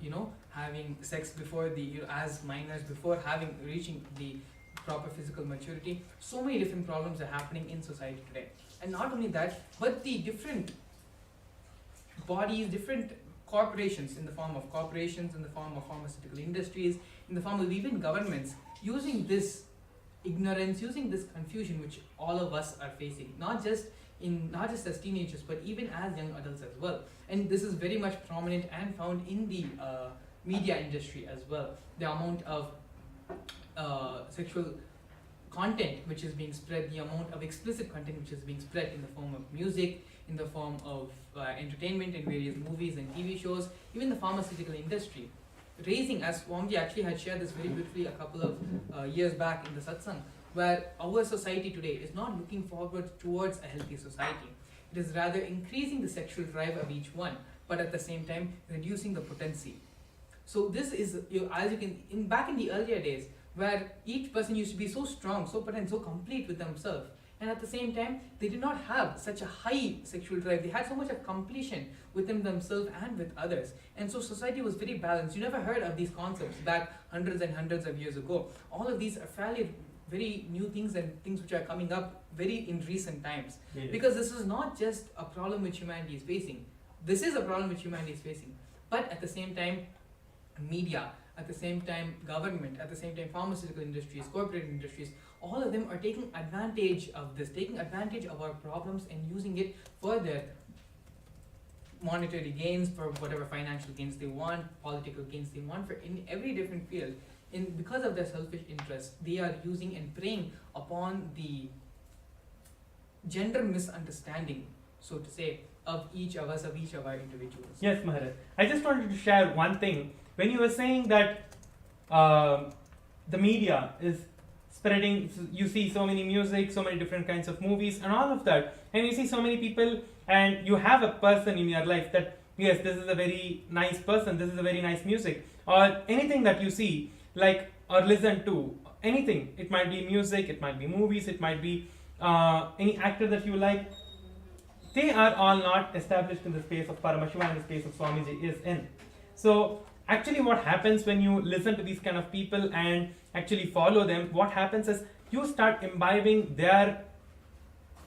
having sex before the as minors, before reaching the proper physical maturity. So many different problems are happening in society today. And not only that, but the different bodies, different corporations, in the form of pharmaceutical industries, in the form of even governments, using this ignorance, using this confusion which all of us are facing, not just as teenagers, but even as young adults as well. And this is very much prominent and found in the media industry as well. The amount of sexual content which is being spread, the amount of explicit content which is being spread in the form of music, in the form of entertainment in various movies and TV shows, even the pharmaceutical industry, raising, as Swamiji actually had shared this very beautifully a couple of years back in the satsang, where our society today is not looking forward towards a healthy society. It is rather increasing the sexual drive of each one, but at the same time reducing the potency. So this is, as you can, back in the earlier days, where each person used to be so strong, so potent, so complete with themselves, and at the same time they did not have such a high sexual drive. They had so much of completion within themselves and with others, and so society was very balanced. You never heard of these concepts back hundreds and hundreds of years ago. All of these are fairly very new things and things which are coming up very in recent times. Yes. Because this is not just a problem which humanity is facing. This is a problem which humanity is facing, but at the same time media, at the same time government, at the same time pharmaceutical industries, corporate industries, all of them are taking advantage of this, taking advantage of our problems and using it for their monetary gains, for whatever financial gains they want, political gains they want, for in every different field. because of their selfish interests, they are using and preying upon the gender misunderstanding, so to say, of each of us, of each of our individuals. Yes, Maharaj. I just wanted to share one thing. When you were saying that the media is spreading, you see so many music, so many different kinds of movies and all of that, and you see so many people, and you have a person in your life that, yes, this is a very nice person, this is a very nice music, or anything that you see, like, or listen to, anything. It might be music, it might be movies, it might be any actor that you like. They are all not established in the space of Paramashiva and the space of Swamiji is in. So actually what happens when you listen to these kind of people and actually follow them, what happens is you start imbibing their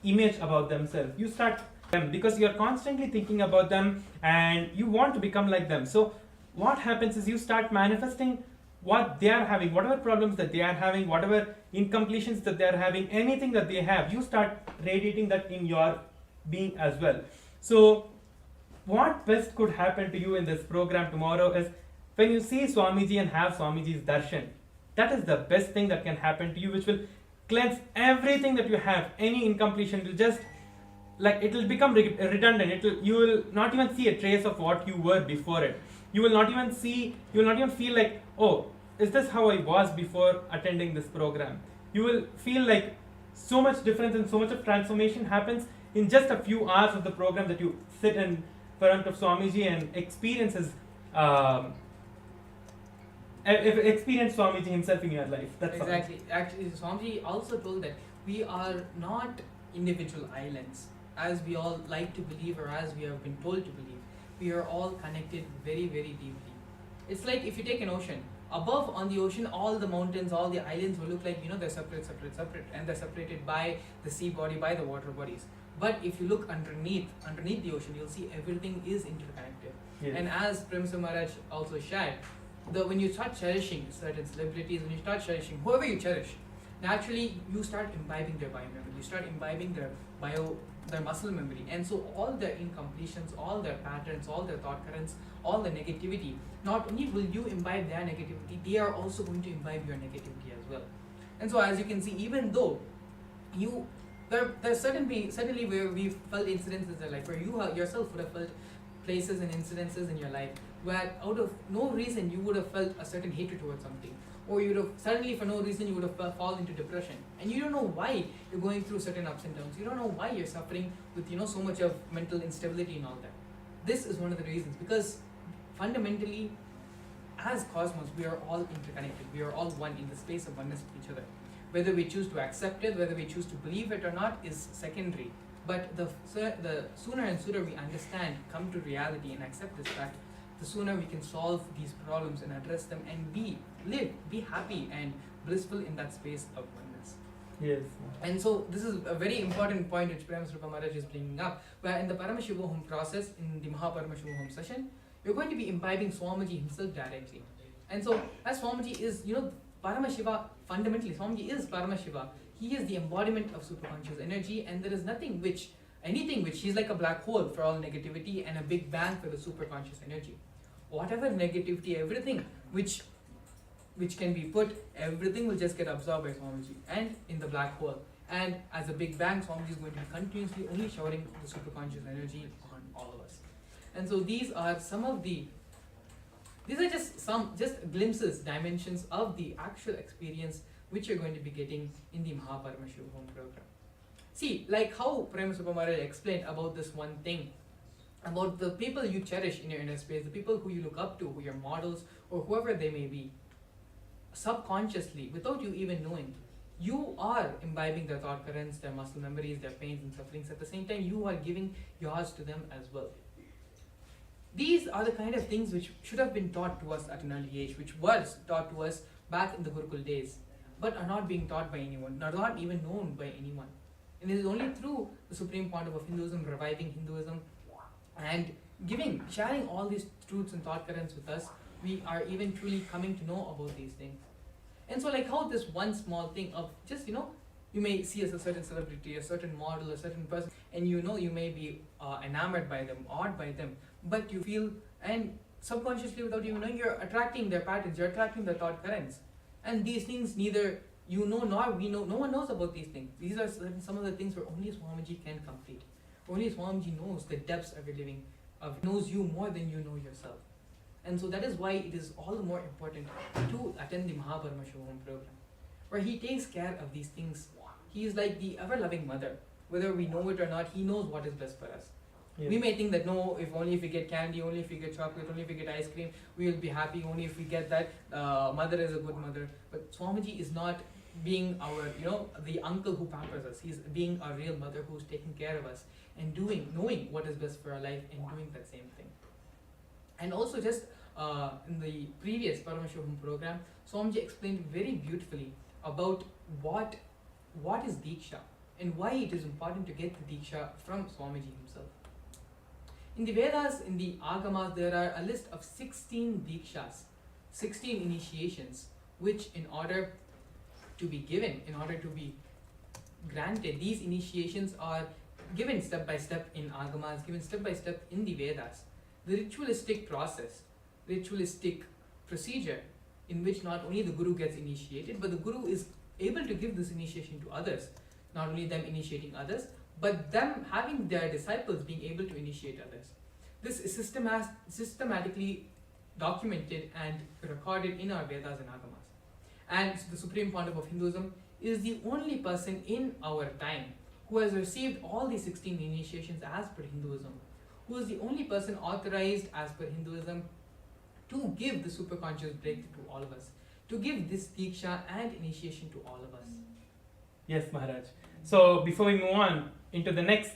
image about themselves. You start them because you're constantly thinking about them and you want to become like them. So what happens is you start manifesting what they are having, whatever problems that they are having, whatever incompletions that they are having, anything that they have, you start radiating that in your being as well. So what best could happen to you in this program tomorrow is when you see Swamiji and have Swamiji's darshan. That is the best thing that can happen to you, which will cleanse everything that you have. Any incompletion will just, like, it will become redundant. You will not even see a trace of what you were before it. You will not even feel like, oh, is this how I was before attending this program? You will feel like so much difference and so much of transformation happens in just a few hours of the program that you sit in front of Swamiji and experience Swamiji himself in your life. That's exactly. Actually, Swamiji also told that we are not individual islands, as we all like to believe, or as we have been told to believe. We are all connected very, very deeply. It's like if you take an ocean. Above on the ocean, all the mountains, all the islands will look like, they're separate, and they're separated by the sea body, by the water bodies. But if you look underneath the ocean, you'll see everything is interconnected. Yes. And as Paramashivam Maharaj also shared, when you start cherishing certain celebrities, when you start cherishing whoever you cherish, naturally you start imbibing their biomemory, you start imbibing their muscle memory, and so all their incompletions, all their patterns, all their thought currents, all the negativity, not only will you imbibe their negativity, they are also going to imbibe your negativity as well. And so as you can see, even though there's certainly where we've felt incidences in life, where you yourself would have felt places and incidences in your life where out of no reason you would have felt a certain hatred towards something, or you would have suddenly for no reason you would have fallen into depression, and you don't know why you're going through certain ups and downs, you don't know why you're suffering with so much of mental instability and all that. This is one of the reasons, because fundamentally as cosmos we are all interconnected, we are all one in the space of oneness with each other. Whether we choose to accept it, whether we choose to believe it or not is secondary, but the sooner and sooner we understand, come to reality and accept this fact, the sooner we can solve these problems and address them and be happy and blissful in that space of oneness. Yes. And so this is a very important point which Paramashivam Maharaj is bringing up, where in the Paramashivam process, in the Mahaparamashivam session, you're going to be imbibing Swamiji himself directly. And so as Swamiji is, Paramashiva, fundamentally Swamiji is Paramashiva. He is the embodiment of superconscious energy, and there is anything which he's like a black hole for all negativity and a big bang for the superconscious energy. Whatever negativity, everything which can be put, everything will just get absorbed by Swamiji and in the black hole. And as a big bang, Swamiji is going to be continuously only showering the superconscious energy on all of us. And so these are just glimpses, dimensions of the actual experience which you're going to be getting in the Mahaparamashivam program. See, like how Paramashivam Maharaj explained about this one thing, about the people you cherish in your inner space, the people who you look up to, who your models, or whoever they may be, subconsciously, without you even knowing, you are imbibing their thought currents, their muscle memories, their pains and sufferings. At the same time, you are giving yours to them as well. These are the kind of things which should have been taught to us at an early age, which was taught to us back in the Gurukul days, but are not being taught by anyone, are not even known by anyone. And it is only through the supreme quantum of Hinduism, reviving Hinduism, and sharing all these truths and thought currents with us, we are even truly coming to know about these things. And so like how this one small thing of just, you may see as a certain celebrity, a certain model, a certain person, and you may be enamored by them, awed by them, but you feel, and subconsciously without even knowing, you're attracting their patterns, you're attracting their thought currents. And these things neither you know nor we know. No one knows about these things. These are some of the things where only Swamiji can complete. Only Swamiji knows the depths of your living, knows you more than you know yourself. And so that is why it is all the more important to attend the Paramashivam program, where he takes care of these things. He is like the ever-loving mother. Whether we know it or not, he knows what is best for us. Yes. We may think that no, if only if we get candy, only if we get chocolate, only if we get ice cream, we will be happy. Only if we get that, mother is a good mother. But Swamiji is not being our, the uncle who pampers us. He's being our real mother who's taking care of us and knowing what is best for our life and doing that same thing. And also just in the previous Paramashivam program, Swamiji explained very beautifully about what is Diksha and why it is important to get the Diksha from Swamiji himself. In the Vedas, in the Agamas, there are a list of 16 Dikshas, 16 initiations, which in order to be given, in order to be granted, these initiations are given step by step in Agamas, given step by step in the Vedas. The ritualistic process, ritualistic procedure in which not only the Guru gets initiated, but the Guru is able to give this initiation to others. Not only them initiating others, but them having their disciples being able to initiate others. This is systematically documented and recorded in our Vedas and Agamas. And the Supreme Pontiff of Hinduism is the only person in our time who has received all these 16 initiations as per Hinduism, who is the only person authorized as per Hinduism to give the superconscious breakthrough to all of us, to give this Diksha and initiation to all of us. Yes, Maharaj. So before we move on into the next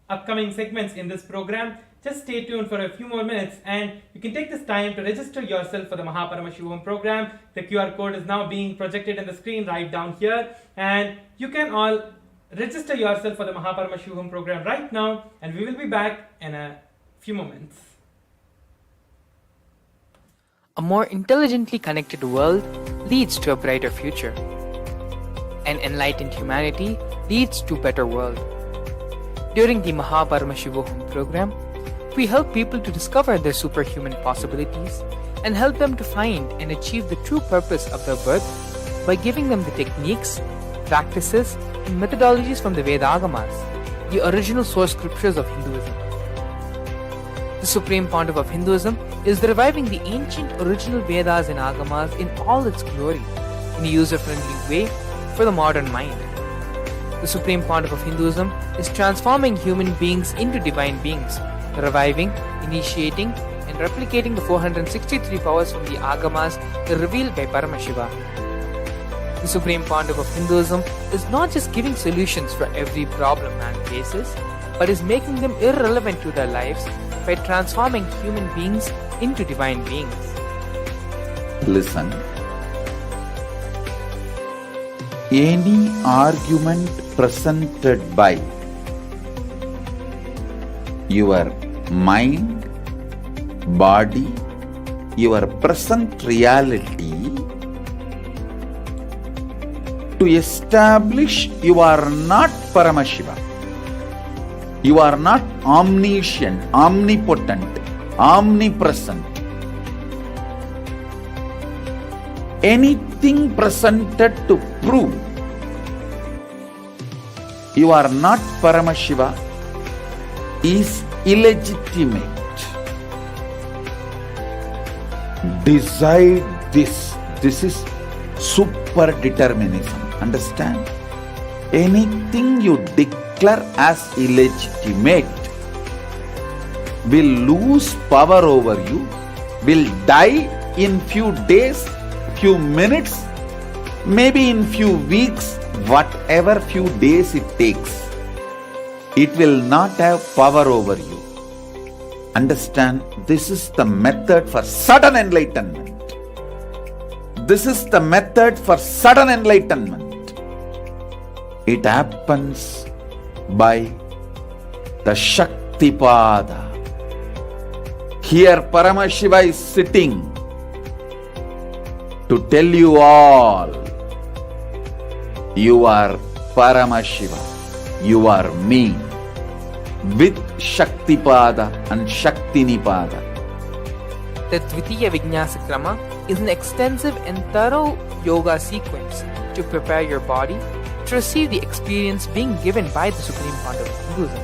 upcoming segments in this program, just stay tuned for a few more minutes and you can take this time to register yourself for the Paramashivam program. The QR code is now being projected on the screen right down here, and you can all register yourself for the Paramashivam program right now, and we will be back in a few moments. A more intelligently connected world leads to a brighter future. An enlightened humanity leads to a better world. During the Paramashivam program, we help people to discover their superhuman possibilities and help them to find and achieve the true purpose of their birth by giving them the techniques, practices, and methodologies from the Vedagamas, the original source scriptures of Hinduism. The Supreme Pontiff of Hinduism is reviving the ancient original Vedas and Agamas in all its glory, in a user-friendly way for the modern mind. The Supreme Pontiff of Hinduism is transforming human beings into divine beings, reviving, initiating, and replicating the 463 powers from the Agamas revealed by Paramashiva. The Supreme Pontiff of Hinduism is not just giving solutions for every problem man faces, but is making them irrelevant to their lives by transforming human beings into divine beings. Listen. Any argument presented by your mind, body, your present reality to establish you are not Paramashiva. You are not omniscient, omnipotent, omnipresent. Anything presented to prove you are not Paramashiva is illegitimate. Decide this. This is super determinism. Understand? Anything you declare as illegitimate will lose power over you, will die in few days, few minutes, maybe in few weeks, whatever few days it takes. It will not have power over you. Understand, this is the method for sudden enlightenment. This is the method for sudden enlightenment. It happens by the Shaktipada. Here Paramashiva is sitting to tell you all, you are Paramashiva, you are me, with Shaktipada and Shaktinipada. The Dvitiya Vijnasa Krama is an extensive and thorough yoga sequence to prepare your body to receive the experience being given by the Supreme Founder of Hinduism.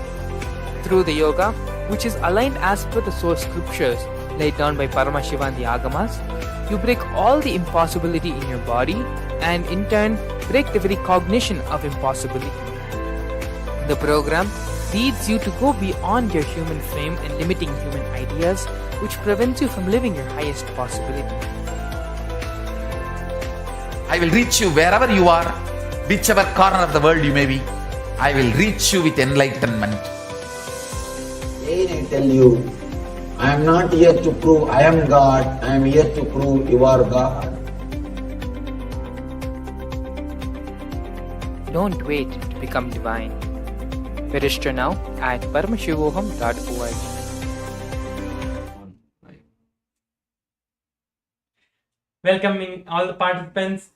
Through the yoga, which is aligned as per the source scriptures laid down by Paramashivam and the Agamas, you break all the impossibility in your body and in turn break the very cognition of impossibility. The program leads you to go beyond your human frame and limiting human ideas, which prevents you from living your highest possibility. I will reach you wherever you are, whichever corner of the world you may be. I will reach you with enlightenment. Again I tell you, I am not here to prove I am God, I am here to prove you are God. Don't wait to become divine. Register now at paramashivoham.org. Welcoming all the participants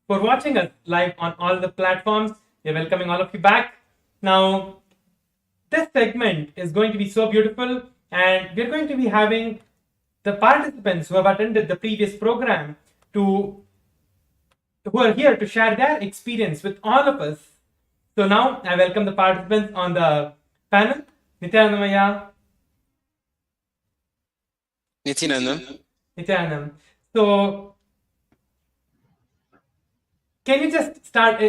for watching us live on all the platforms. We're welcoming all of you back. Now, this segment is going to be so beautiful, and we're going to be having the participants who have attended the previous program who are here to share their experience with all of us. So now I welcome the participants on the panel. Nithyananda. Nithyananda. So can you just start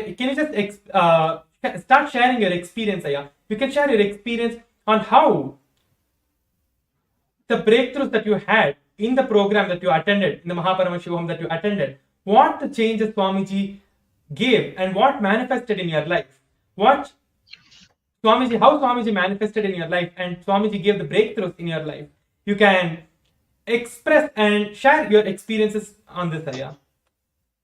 sharing your experience, Aya? You can share your experience on how the breakthroughs that you had in the program that you attended, in the Paramashivam that you attended, what the changes Swamiji gave and what manifested in your life. How Swamiji manifested in your life and Swamiji gave the breakthroughs in your life. You can express and share your experiences on this, Aya.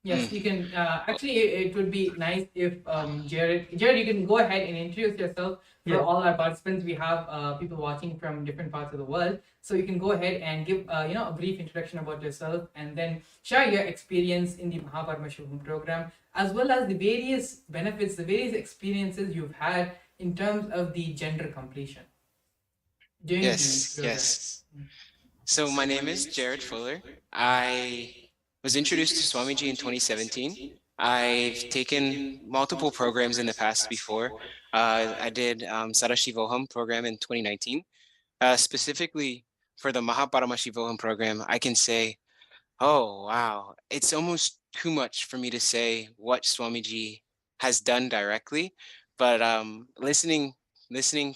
Yes, you can. Actually, it would be nice if Jared, you can go ahead and introduce yourself for all our participants. We have people watching from different parts of the world, so you can go ahead and give a brief introduction about yourself, and then share your experience in the Paramashivam program, as well as the various benefits, the various experiences you've had in terms of the gender completion. Yes. So my name is Jared Fuller. I was introduced to Swamiji in 2017. I've taken multiple programs in the past before. I did Sadashivoham program in 2019. Specifically for the Mahaparamashivoham program, I can say, oh, wow, it's almost too much for me to say what Swamiji has done directly. But listening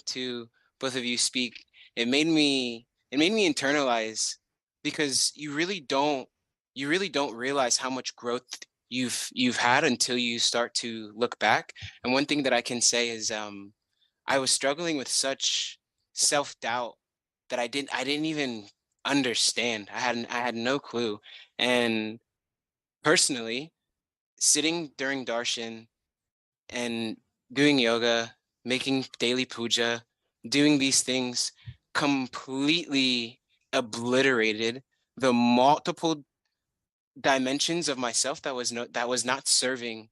to both of you speak, it made me internalize, because you really don't realize how much growth you've had until you start to look back. And one thing that I can say is I was struggling with such self-doubt that I didn't even understand. I had no clue. And personally, sitting during darshan and doing yoga, making daily puja, doing these things completely obliterated the multiple dimensions of myself that was not serving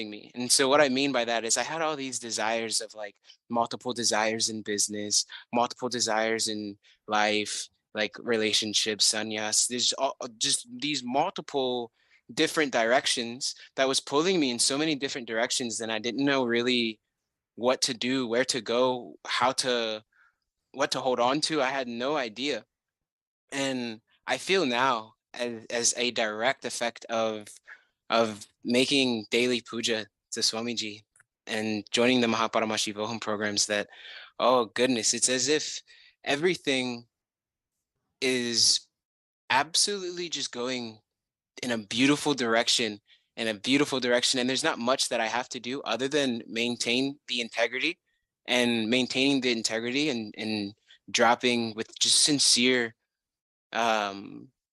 me. And so what I mean by that is I had all these desires of like multiple desires in business, multiple desires in life, like relationships, sannyas. There's just these multiple different directions that was pulling me in so many different directions, and I didn't know really what to do, where to go, what to hold on to. I had no idea. And I feel now, as a direct effect of making daily puja to Swamiji and joining the Mahaparamashivoham programs, that, oh goodness, it's as if everything is absolutely just going in a beautiful direction, and there's not much that I have to do other than maintain the integrity, and maintaining the integrity and dropping with just sincere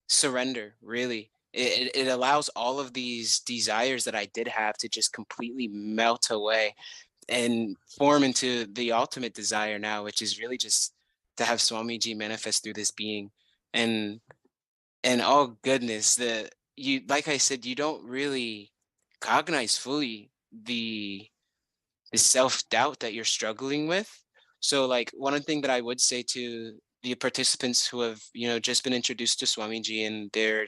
surrender. Really, it allows all of these desires that I did have to just completely melt away and form into the ultimate desire now, which is really just to have Swamiji manifest through this being. And oh goodness, like I said, you don't really cognize fully the self-doubt that you're struggling with. So like one thing that I would say to the participants who have, just been introduced to Swamiji and they're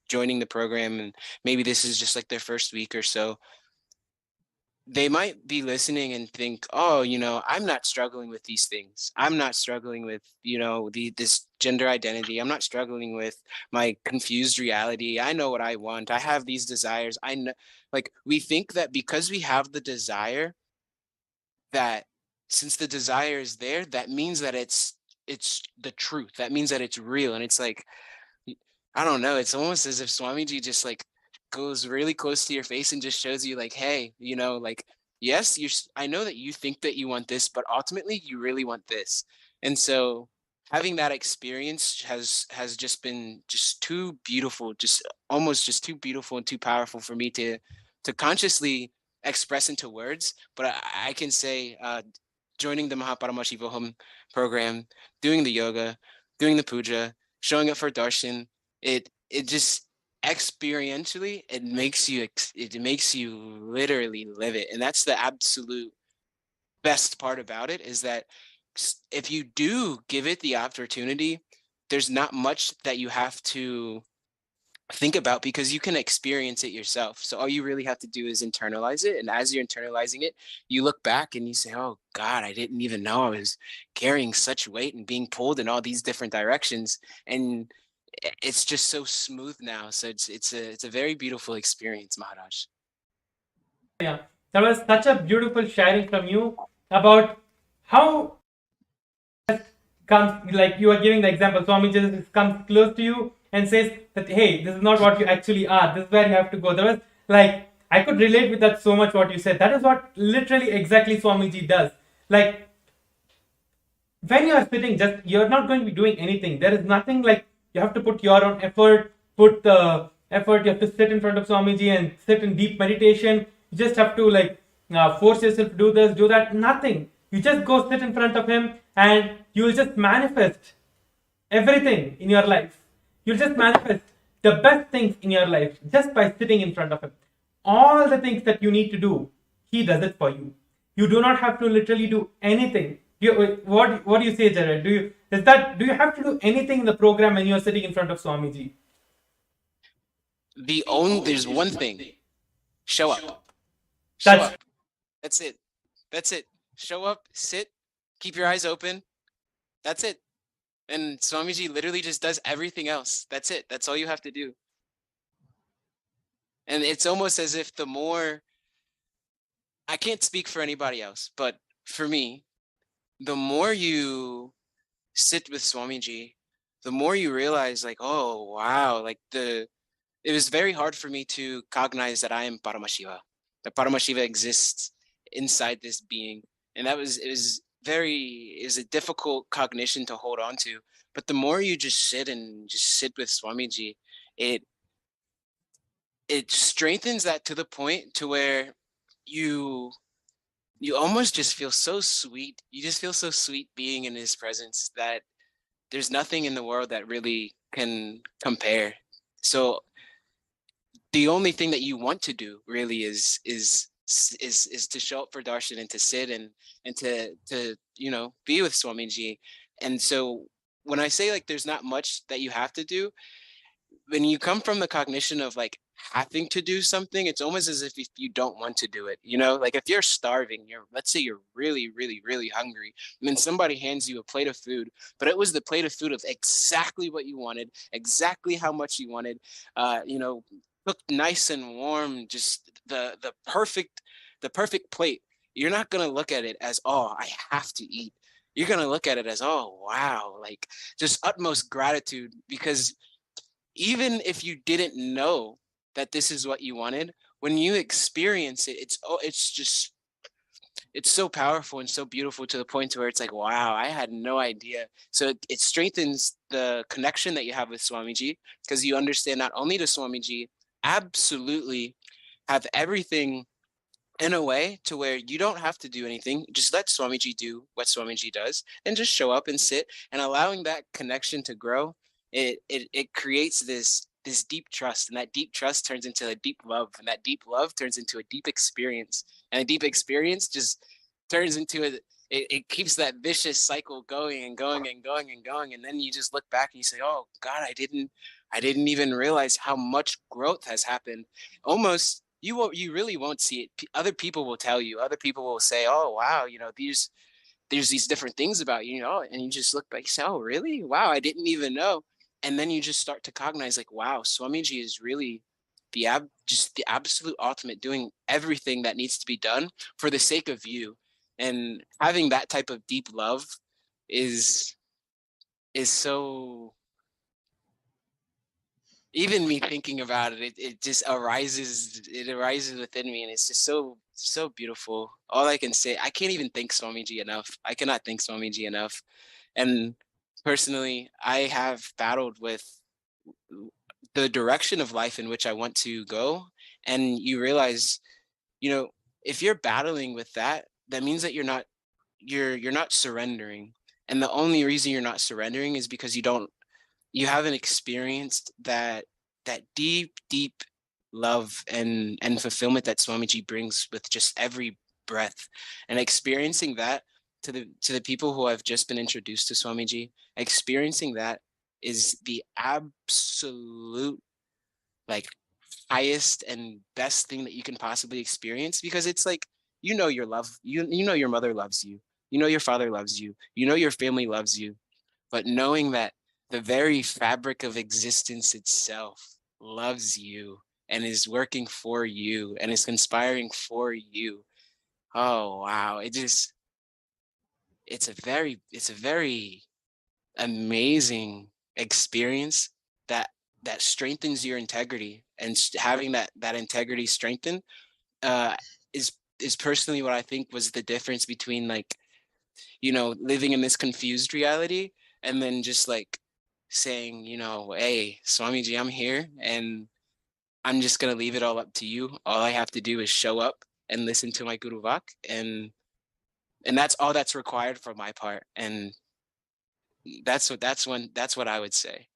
joining the program, and maybe this is just like their first week or so, they might be listening and think, oh, I'm not struggling with these things. I'm not struggling with, this gender identity. I'm not struggling with my confused reality. I know what I want. I have these desires. I know, like, we think that because we have the desire, that since the desire is there, that means that it's the truth. That means that it's real. And it's like, I don't know. It's almost as if Swamiji just like goes really close to your face and just shows you like, hey, like, yes, I know that you think that you want this, but ultimately you really want this. And so having that experience has just been just too beautiful, just almost just too beautiful and too powerful for me to consciously express into words. But I can say, joining the Mahaparamashivam program, doing the yoga, doing the puja, showing up for darshan, it just experientially it makes you literally live it. And that's the absolute best part about it, is that if you do give it the opportunity, there's not much that you have to think about, because you can experience it yourself. So all you really have to do is internalize it. And as you're internalizing it, you look back and you say, oh God, I didn't even know I was carrying such weight and being pulled in all these different directions. And it's just so smooth now. So it's a very beautiful experience, Maharaj. Yeah, that was such a beautiful sharing from you about how comes, like you are giving the example, Swami just comes close to you and says that, hey, this is not what you actually are, this is where you have to go. That was like, I could relate with that so much what you said. That is what literally exactly Swamiji does. Like, when you are sitting, just you're not going to be doing anything. There is nothing like you have to put your own effort, put the effort. You have to sit in front of Swamiji and sit in deep meditation. You just have to like force yourself to do this, do that. Nothing. You just go sit in front of him and you will just manifest everything in your life. You'll just manifest the best things in your life just by sitting in front of him. All the things that you need to do, he does it for you. You do not have to literally do anything. What do you say, Jared? Do you have to do anything in the program when you are sitting in front of Swamiji? There's one thing. Show up. Show That's up. That's it. That's it. Show up, sit, keep your eyes open. That's it. And Swamiji literally just does everything else. That's it. That's all you have to do. And it's almost as if the more, I can't speak for anybody else, but for me, the more you sit with Swamiji, the more you realize like, oh wow, like it was very hard for me to cognize that I am Paramashiva. That Paramashiva exists inside this being. And it was a difficult cognition to hold on to. But the more you just sit with Swamiji, it strengthens that to the point to where you almost just feel so sweet. You just feel so sweet being in his presence that there's nothing in the world that really can compare. So the only thing that you want to do really is to show up for darshan and to sit and to be with Swamiji. And so when I say like there's not much that you have to do, when you come from the cognition of like having to do something, it's almost as if you don't want to do it. Like if you're starving, let's say you're really, really, really hungry, and then somebody hands you a plate of food, but it was the plate of food of exactly what you wanted, exactly how much you wanted, cooked nice and warm, just the perfect plate. You're not gonna look at it as, oh, I have to eat. You're gonna look at it as, oh wow, like just utmost gratitude, because even if you didn't know that this is what you wanted, when you experience it, it's so powerful and so beautiful to the point to where it's like, wow, I had no idea. So it strengthens the connection that you have with Swamiji, because you understand not only does Swamiji absolutely have everything in a way to where you don't have to do anything. Just let Swamiji do what Swamiji does and just show up and sit, and allowing that connection to grow. It creates this deep trust, and that deep trust turns into a deep love, and that deep love turns into a deep experience, and a deep experience just turns into it keeps that vicious cycle going and going and going and going. And then you just look back and you say, oh God, I didn't even realize how much growth has happened. Almost, you really won't see it. Other people will tell you, other people will say, oh wow, there's these different things about you, and you just look back and say, oh really? Wow, I didn't even know. And then you just start to cognize like, wow, Swamiji is really just the absolute ultimate, doing everything that needs to be done for the sake of you. And having that type of deep love is so, even me thinking about it, it just arises within me, and it's just so beautiful. All I can say, I can't even thank Swamiji enough. I cannot thank Swamiji enough. And personally, I have battled with the direction of life in which I want to go. And you realize, if you're battling with that, that means that you're not surrendering. And the only reason you're not surrendering is because you haven't experienced that deep love and fulfillment that Swamiji brings with just every breath. And experiencing that to the people who have just been introduced to Swamiji, experiencing that is the absolute highest and best thing that you can possibly experience, because it's like, your love, your mother loves you, your father loves you, your family loves you, but knowing that the very fabric of existence itself loves you and is working for you and is conspiring for you. Oh wow, it's a very amazing experience that strengthens your integrity, and having that integrity strengthened is personally what I think was the difference between living in this confused reality and then just saying, hey, Swamiji, I'm here and I'm just gonna leave it all up to you. All I have to do is show up and listen to my Guru Vak, and that's all that's required for my part. And that's what I would say.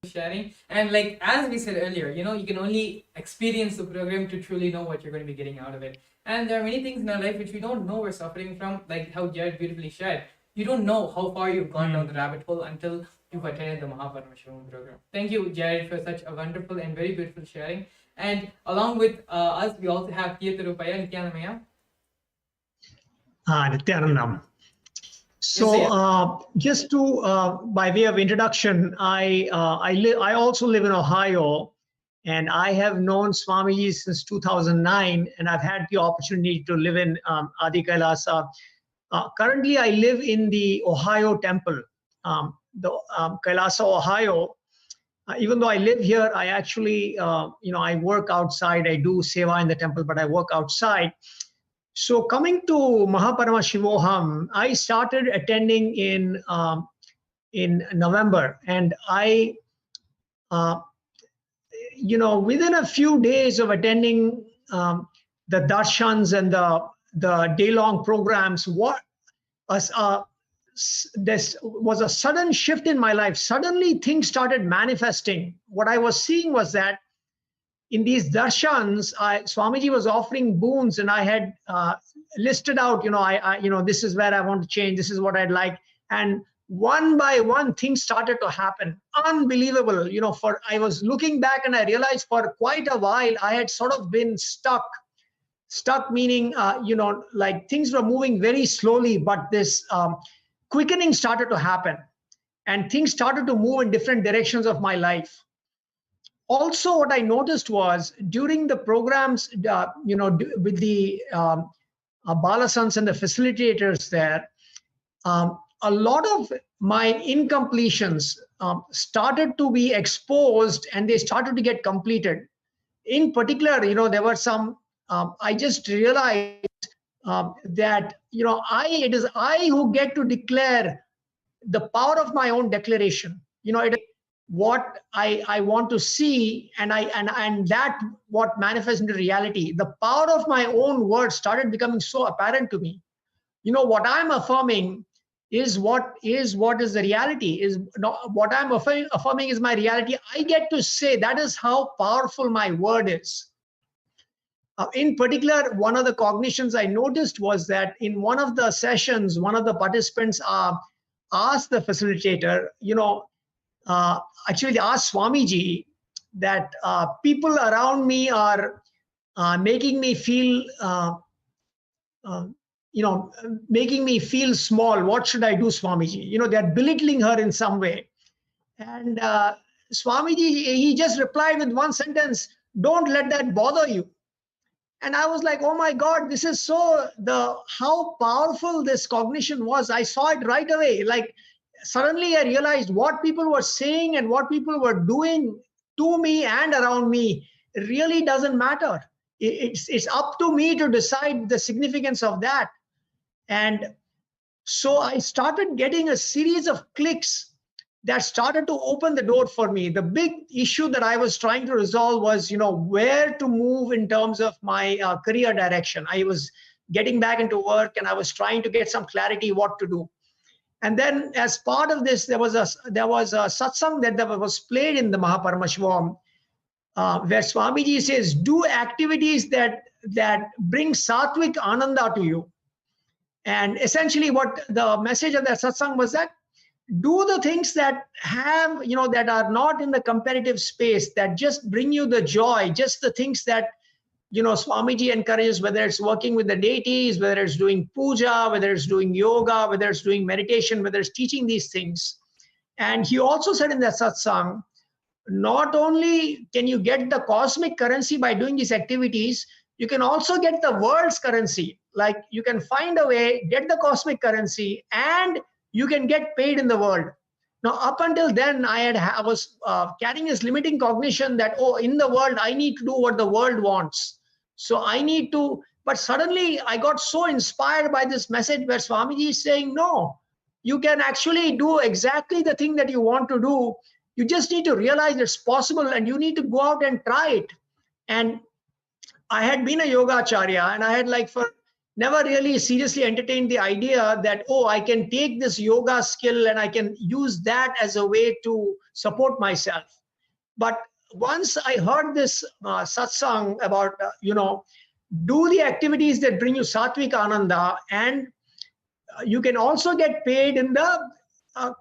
Sharing, and as we said earlier, you can only experience the program to truly know what you're going to be getting out of it. And there are many things in our life which we don't know we're suffering from, like how Jared beautifully shared. You don't know how far you've gone down the rabbit hole until you've attended the Paramashivam program. Thank you, Jared, for such a wonderful and very beautiful sharing. And along with us, we also have Nithyananda. Nithyananda. So just to, by way of introduction, I also live in Ohio, and I have known Swamiji since 2009, and I've had the opportunity to live in Adi Kailasa. Currently, I live in the Ohio temple, Kailasa, Ohio. Even though I live here, I actually, I work outside. I do seva in the temple, but I work outside. So coming to Mahaparamashivoham, I started attending in November, and I, within a few days of attending the darshans and the day-long programs, this was a sudden shift in my life. Suddenly, things started manifesting. What I was seeing was that in these darshans, Swamiji was offering boons, and I had listed out, this is where I want to change, this is what I'd like, and one by one, things started to happen. Unbelievable, I was looking back and I realized for quite a while I had sort of been stuck meaning, things were moving very slowly, but this quickening started to happen, and things started to move in different directions of my life. Also, what I noticed was during the programs, with the Balasans and the facilitators there, a lot of my incompletions started to be exposed, and they started to get completed. In particular, there were some, I just realized that, it is I who get to declare the power of my own declaration. It is what I want to see, and that what manifests into reality. The power of my own words started becoming so apparent to me. What I'm affirming is what is the reality. Is not what I'm affirming is my reality. I get to say that is how powerful my word is. In particular, one of the cognitions I noticed was that in one of the sessions, one of the participants asked the facilitator, actually they asked Swamiji that people around me are making me feel, making me feel small. What should I do, Swamiji? They're belittling her in some way. And Swamiji, he just replied with one sentence, don't let that bother you. And I was like, oh my God, this is how powerful this cognition was. I saw it right away. Like suddenly I realized what people were saying and what people were doing to me and around me really doesn't matter. It's up to me to decide the significance of that. And so I started getting a series of clicks that started to open the door for me. The big issue that I was trying to resolve was, where to move in terms of my career direction. I was getting back into work and I was trying to get some clarity what to do. And then as part of this, there was a satsang that was played in the Paramashivam, where Swamiji says, do activities that bring sattvic ananda to you. And essentially what the message of that satsang was that do the things that have, that are not in the competitive space, that just bring you the joy, just the things that, Swamiji encourages, whether it's working with the deities, whether it's doing puja, whether it's doing yoga, whether it's doing meditation, whether it's teaching these things. And he also said in that satsang, not only can you get the cosmic currency by doing these activities, you can also get the world's currency. Like you can find a way, get the cosmic currency, and you can get paid in the world. Now, up until then, I was carrying this limiting cognition that, in the world, I need to do what the world wants. So I need to, but suddenly I got so inspired by this message where Swamiji is saying, no, you can actually do exactly the thing that you want to do. You just need to realize it's possible and you need to go out and try it. And I had been a yoga acharya and I had never really seriously entertained the idea that, I can take this yoga skill and I can use that as a way to support myself. But once I heard this satsang about, do the activities that bring you sattvic ananda, and you can also get paid in the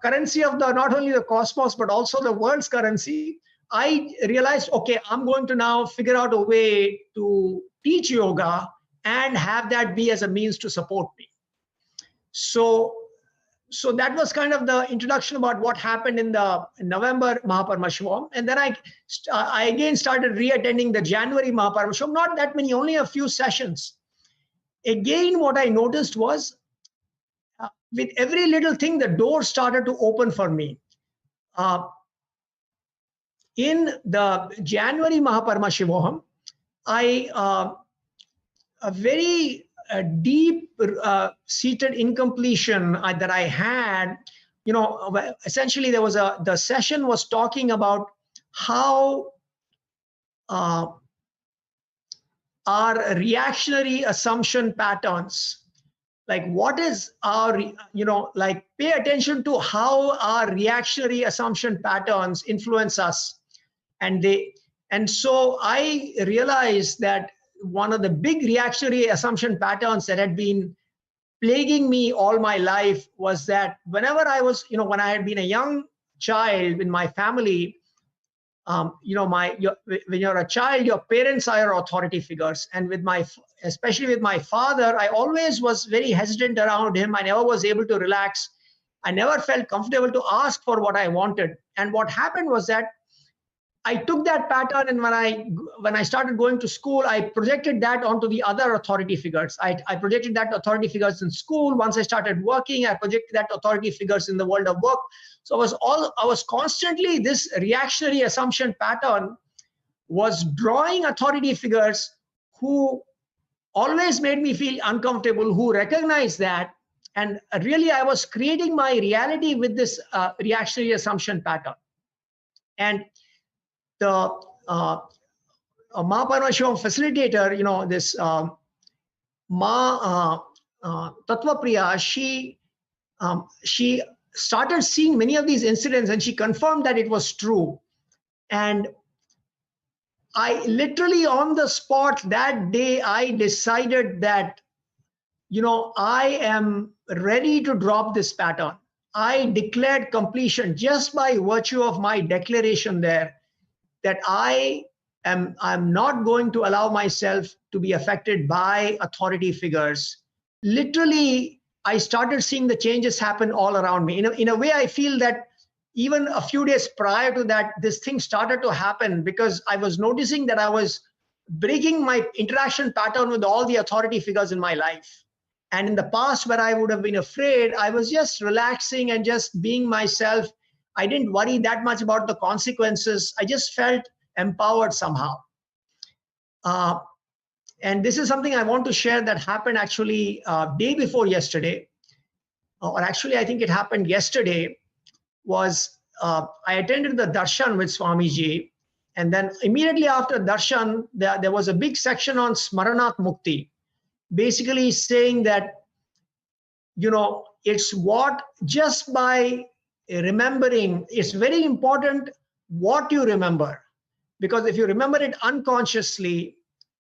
currency of not only the cosmos, but also the world's currency, I realized, okay, I'm going to now figure out a way to teach yoga and have that be as a means to support me. So that was kind of the introduction about what happened in the November Paramashivam. And then I again started re-attending the January Paramashivam, not that many, only a few sessions. Again, what I noticed was with every little thing, the door started to open for me. In the January Paramashivam, a very deep seated incompletion that I had, essentially the session was talking about how our reactionary assumption patterns, like what is our, pay attention to how our reactionary assumption patterns influence us. And so I realized that one of the big reactionary assumption patterns that had been plaguing me all my life was that whenever I was, when I had been a young child in my family, when you're a child, your parents are your authority figures. And especially with my father, I always was very hesitant around him. I never was able to relax. I never felt comfortable to ask for what I wanted. And what happened was that I took that pattern, and when I started going to school, I projected that onto the other authority figures. I projected that authority figures in school. Once I started working, I projected that authority figures in the world of work. So I was constantly, this reactionary assumption pattern was drawing authority figures who always made me feel uncomfortable, who recognized that. And really, I was creating my reality with this reactionary assumption pattern. And the Paramashivam facilitator, this Tattvapriya, she started seeing many of these incidents and she confirmed that it was true. And I literally on the spot that day, I decided that, I am ready to drop this pattern. I declared completion just by virtue of my declaration there that I'm not going to allow myself to be affected by authority figures. Literally, I started seeing the changes happen all around me. In a way, I feel that even a few days prior to that, this thing started to happen because I was noticing that I was breaking my interaction pattern with all the authority figures in my life. And in the past, where I would have been afraid, I was just relaxing and just being myself. I didn't worry that much about the consequences. I just felt empowered somehow. And this is something I want to share that happened actually day before yesterday, or actually I think it happened yesterday. Was I attended the darshan with Swamiji, and then immediately after darshan, there was a big section on Smaranat Mukti, basically saying that, it's what just by remembering, it's very important what you remember, because if you remember it unconsciously,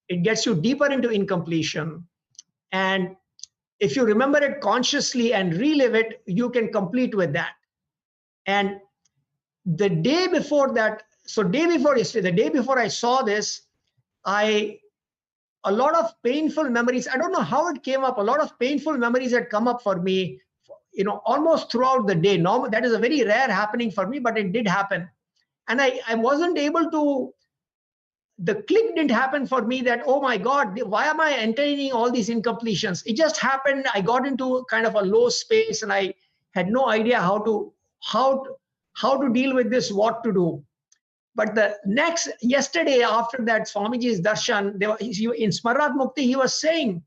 it gets you deeper into incompletion. And if you remember it consciously and relive it, you can complete with that. And the day before that, so day before yesterday, the day before I saw this, a lot of painful memories, I don't know how it came up, a lot of painful memories had come up for me, almost throughout the day. Normal, that is a very rare happening for me, but it did happen. And I wasn't able to, the click didn't happen for me that, oh my God, why am I entertaining all these incompletions? It just happened. I got into kind of a low space and I had no idea how to deal with this, what to do. But yesterday after that Swamiji's darshan, in Smaranat Mukti, he was saying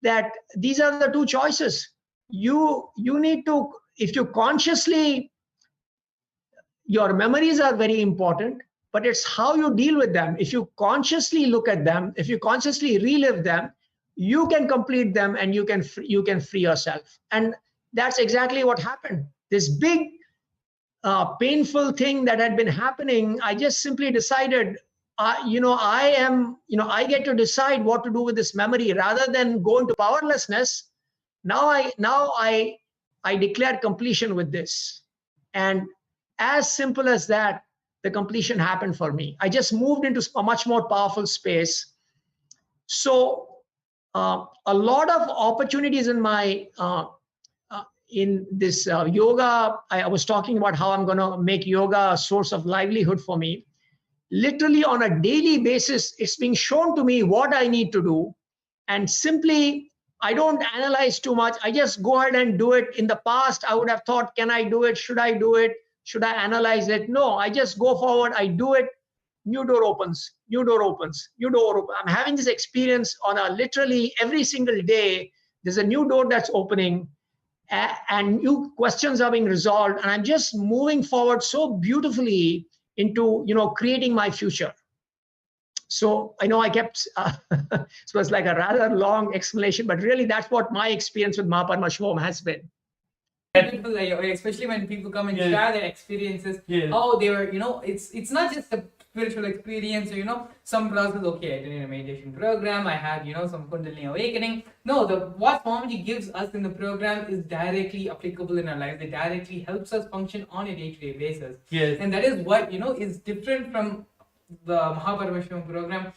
that these are the two choices. You need to, if you consciously, your memories are very important, but it's how you deal with them. If you consciously look at them, if you consciously relive them, you can complete them and you can free yourself. And that's exactly what happened. This big painful thing that had been happening, I just simply decided, I get to decide what to do with this memory rather than go into powerlessness. Now I declare completion with this. And as simple as that, the completion happened for me. I just moved into a much more powerful space. So a lot of opportunities in my in this yoga, I was talking about how I'm going to make yoga a source of livelihood for me. Literally on a daily basis, it's being shown to me what I need to do. And simply, I don't analyze too much. I just go ahead and do it. In the past, I would have thought, can I do it? Should I do it? Should I analyze it? No, I just go forward. I do it. New door opens, new door opens, new door opens. I'm having this experience on a literally every single day. There's a new door that's opening and new questions are being resolved. And I'm just moving forward so beautifully into, creating my future. So I know I kept, it was like a rather long explanation, but really that's what my experience with Paramashivam has been. People, especially when people come and share their experiences, how they were, it's not just a spiritual experience, or, some process, okay, I did a meditation program, I had, some Kundalini awakening. No, what Swamiji gives us in the program is directly applicable in our lives. It directly helps us function on a day-to-day basis. Yes. And that is what, is different from the Paramashivam program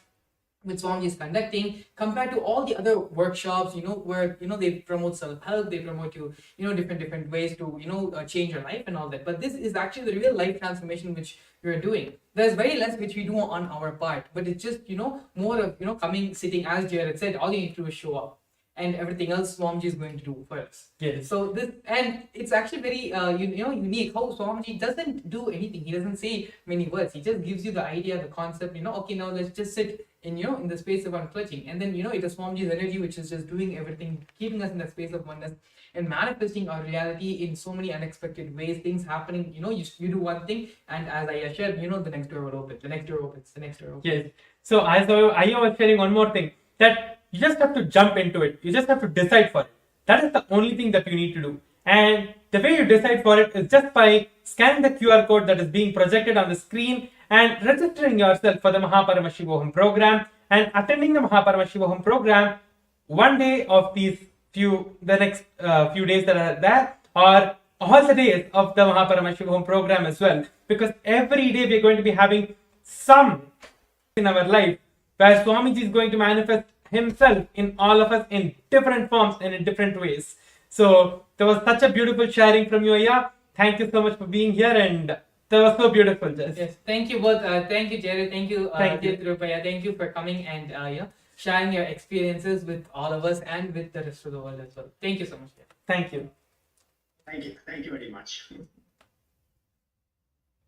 which Swamiji is conducting compared to all the other workshops, where, they promote self-help, they promote you, different ways to, change your life and all that. But this is actually the real life transformation which you're doing. There's very less which we do on our part, but it's just, more of, coming, sitting, as Jared said, all you need to do is show up. And everything else Swamiji is going to do for us. Yes. So this, and it's actually very unique how Swamiji doesn't do anything. He doesn't say many words. He just gives you the idea, the concept. Okay, now let's just sit in the space of unclutching, and then it is Swamiji's energy which is just doing everything, keeping us in that space of oneness and manifesting our reality in so many unexpected ways. Things happening. You do one thing, and as I shared, the next door will open. The next door opens. The next door opens. Yes. So I was sharing one more thing, that you just have to jump into it. You just have to decide for it. That is the only thing that you need to do. And the way you decide for it is just by scanning the QR code that is being projected on the screen and registering yourself for the Mahaparamashivoham program and attending the Mahaparamashivoham program one day of the next few days that are there, or all the days of the Mahaparamashivoham program as well, because every day we are going to be having some in our life where Swamiji is going to manifest himself in all of us in different forms and in different ways. So there was such a beautiful sharing from you, Aya. Thank you so much for being here, and that was so beautiful, Jess. Yes, thank you both. Thank you, Jared. Thank you, Tirupaya. Thank you for coming and sharing your experiences with all of us and with the rest of the world as well. Thank you so much. Thank you. Thank you. Thank you very much.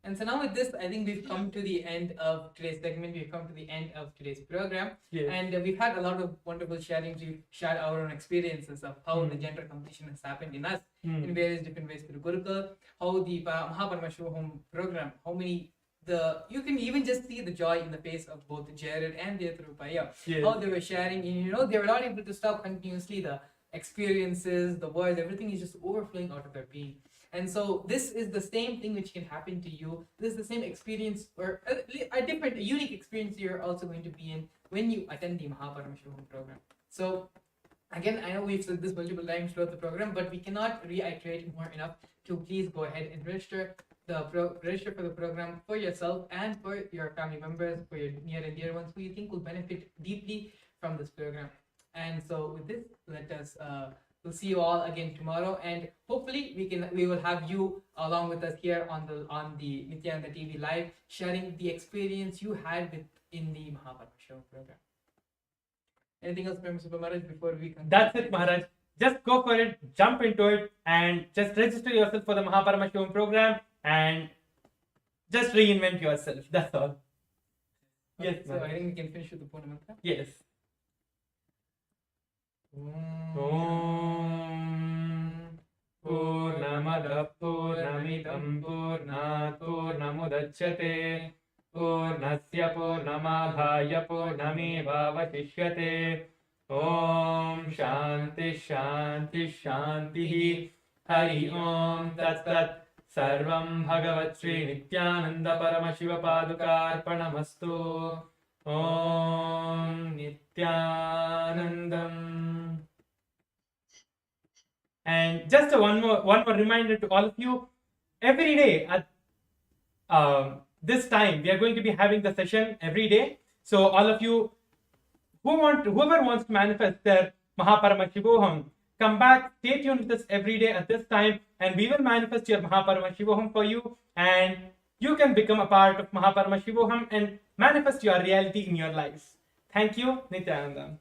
And so now with this, I think we've come to the end of today's segment. We've come to the end of today's program. Yes. And we've had a lot of wonderful sharings. We've shared our own experiences of how the gender competition has happened in us in various different ways through Gurukul, how the Mahaparamashivoham program, you can even just see the joy in the face of both Jared and Tirupaya. Yes. How they were sharing, and they were not able to stop continuously. The experiences, the words, everything is just overflowing out of their being. And so this is the same thing which can happen to you. This is the same experience, or a unique experience you're also going to be in when you attend the Mahaparamashivam program. So again, I know we've said this multiple times throughout the program, but we cannot reiterate more enough to please go ahead and register for the program for yourself and for your family members, for your near and dear ones who you think will benefit deeply from this program. And so with this, we'll see you all again tomorrow, and hopefully we will have you along with us here on the Nithyananda TV live, sharing the experience you had in the Mahaparamashivam program. Anything else, Mr. Maharaj, before we conclude? That's it, Maharaj. Just go for it, jump into it, and just register yourself for the Mahaparamashivam program and just reinvent yourself. That's all. Okay, Yes, so I think we can finish with the Purna Mantra. Yes. Om Purnamada Purnamidam Purnat Purnamudachyate Purnasya Purnamadhaya Purnamevavashishyate. Om Shanti Shanti Shanti Hari Om Tat Tat Sarvam Bhagavat Sri Nithyananda Paramashiva Padukarpanamastu. Om Nithyanandam. And just one more reminder to all of you. Every day at this time, we are going to be having the session every day. So all of you whoever wants to manifest their Mahaparamashivoham, come back, stay tuned with us every day at this time, and we will manifest your Mahaparamashivoham for you, and you can become a part of Mahaparamashivoham and manifest your reality in your lives. Thank you, Nithyananda.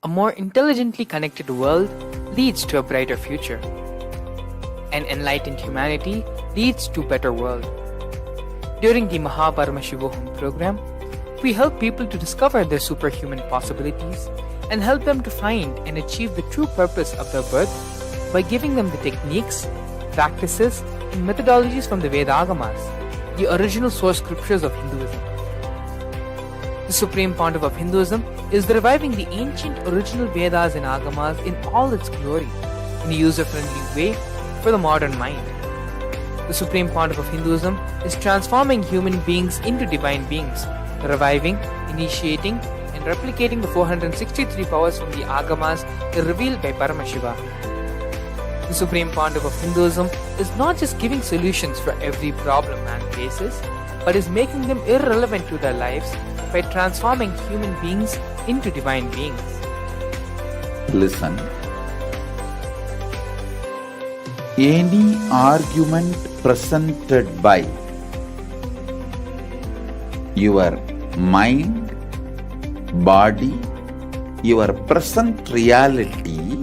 A more intelligently connected world leads to a brighter future. An enlightened humanity leads to a better world. During the Mahaparamashivoham program, we help people to discover their superhuman possibilities and help them to find and achieve the true purpose of their birth by giving them the techniques, practices, and methodologies from the Vedagamas, the original source scriptures of Hinduism. The Supreme Pontiff of Hinduism is reviving the ancient original Vedas and Agamas in all its glory, in a user-friendly way for the modern mind. The Supreme Pontiff of Hinduism is transforming human beings into divine beings, reviving, initiating, and replicating the 463 powers from the Agamas revealed by Paramashiva. The Supreme Pontiff of Hinduism is not just giving solutions for every problem man faces, but is making them irrelevant to their lives by transforming human beings into divine beings. Listen. Any argument presented by your mind, body, your present reality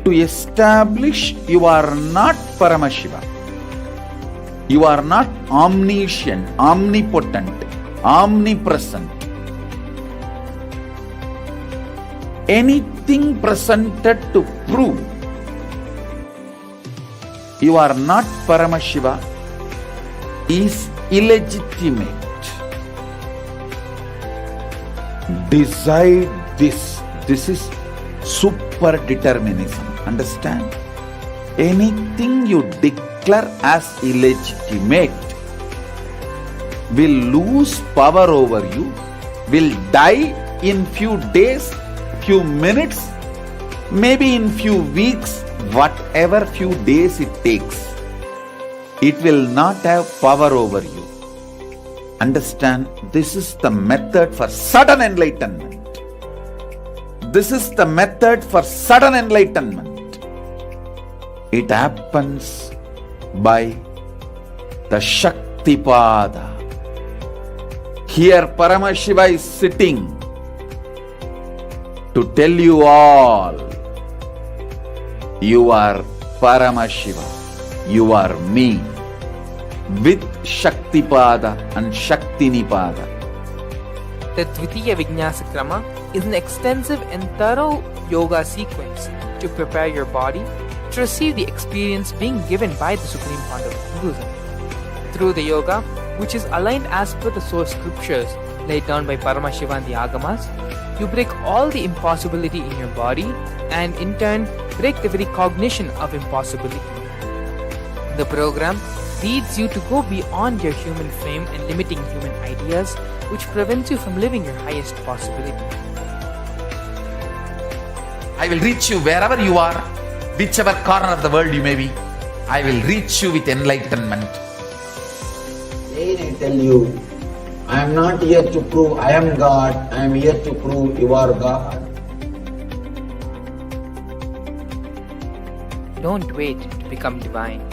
to establish you are not Paramashiva. You are not omniscient, omnipotent, omnipresent. Anything presented to prove you are not Paramashiva is illegitimate. Decide this. This is super determinism. Understand? Anything you dictate declare as illegitimate will lose power over you, will die in few days, few minutes, maybe in few weeks, whatever few days it takes. It will not have power over you. Understand, this is the method for sudden enlightenment. This is the method for sudden enlightenment. It happens by the Shaktipada. Here Paramashiva is sitting to tell you all, you are Paramashiva, you are me, with Shaktipada and Shaktinipada. The Dvitiya Vijnasakrama is an extensive and thorough yoga sequence to prepare your body to receive the experience being given by the Supreme Founder of Hinduism. Through the yoga, which is aligned as per the source scriptures laid down by Paramashiva and the Agamas, you break all the impossibility in your body and in turn break the very cognition of impossibility. The program leads you to go beyond your human frame and limiting human ideas, which prevents you from living your highest possibility. I will reach you wherever you are, whichever corner of the world you may be. I will reach you with enlightenment. Again I tell you, I am not here to prove I am God, I am here to prove you are God. Don't wait to become divine.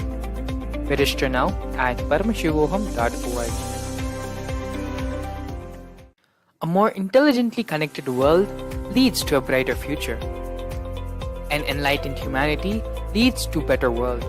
Register now at paramashivoham.org. A more intelligently connected world leads to a brighter future. An enlightened humanity leads to a better world.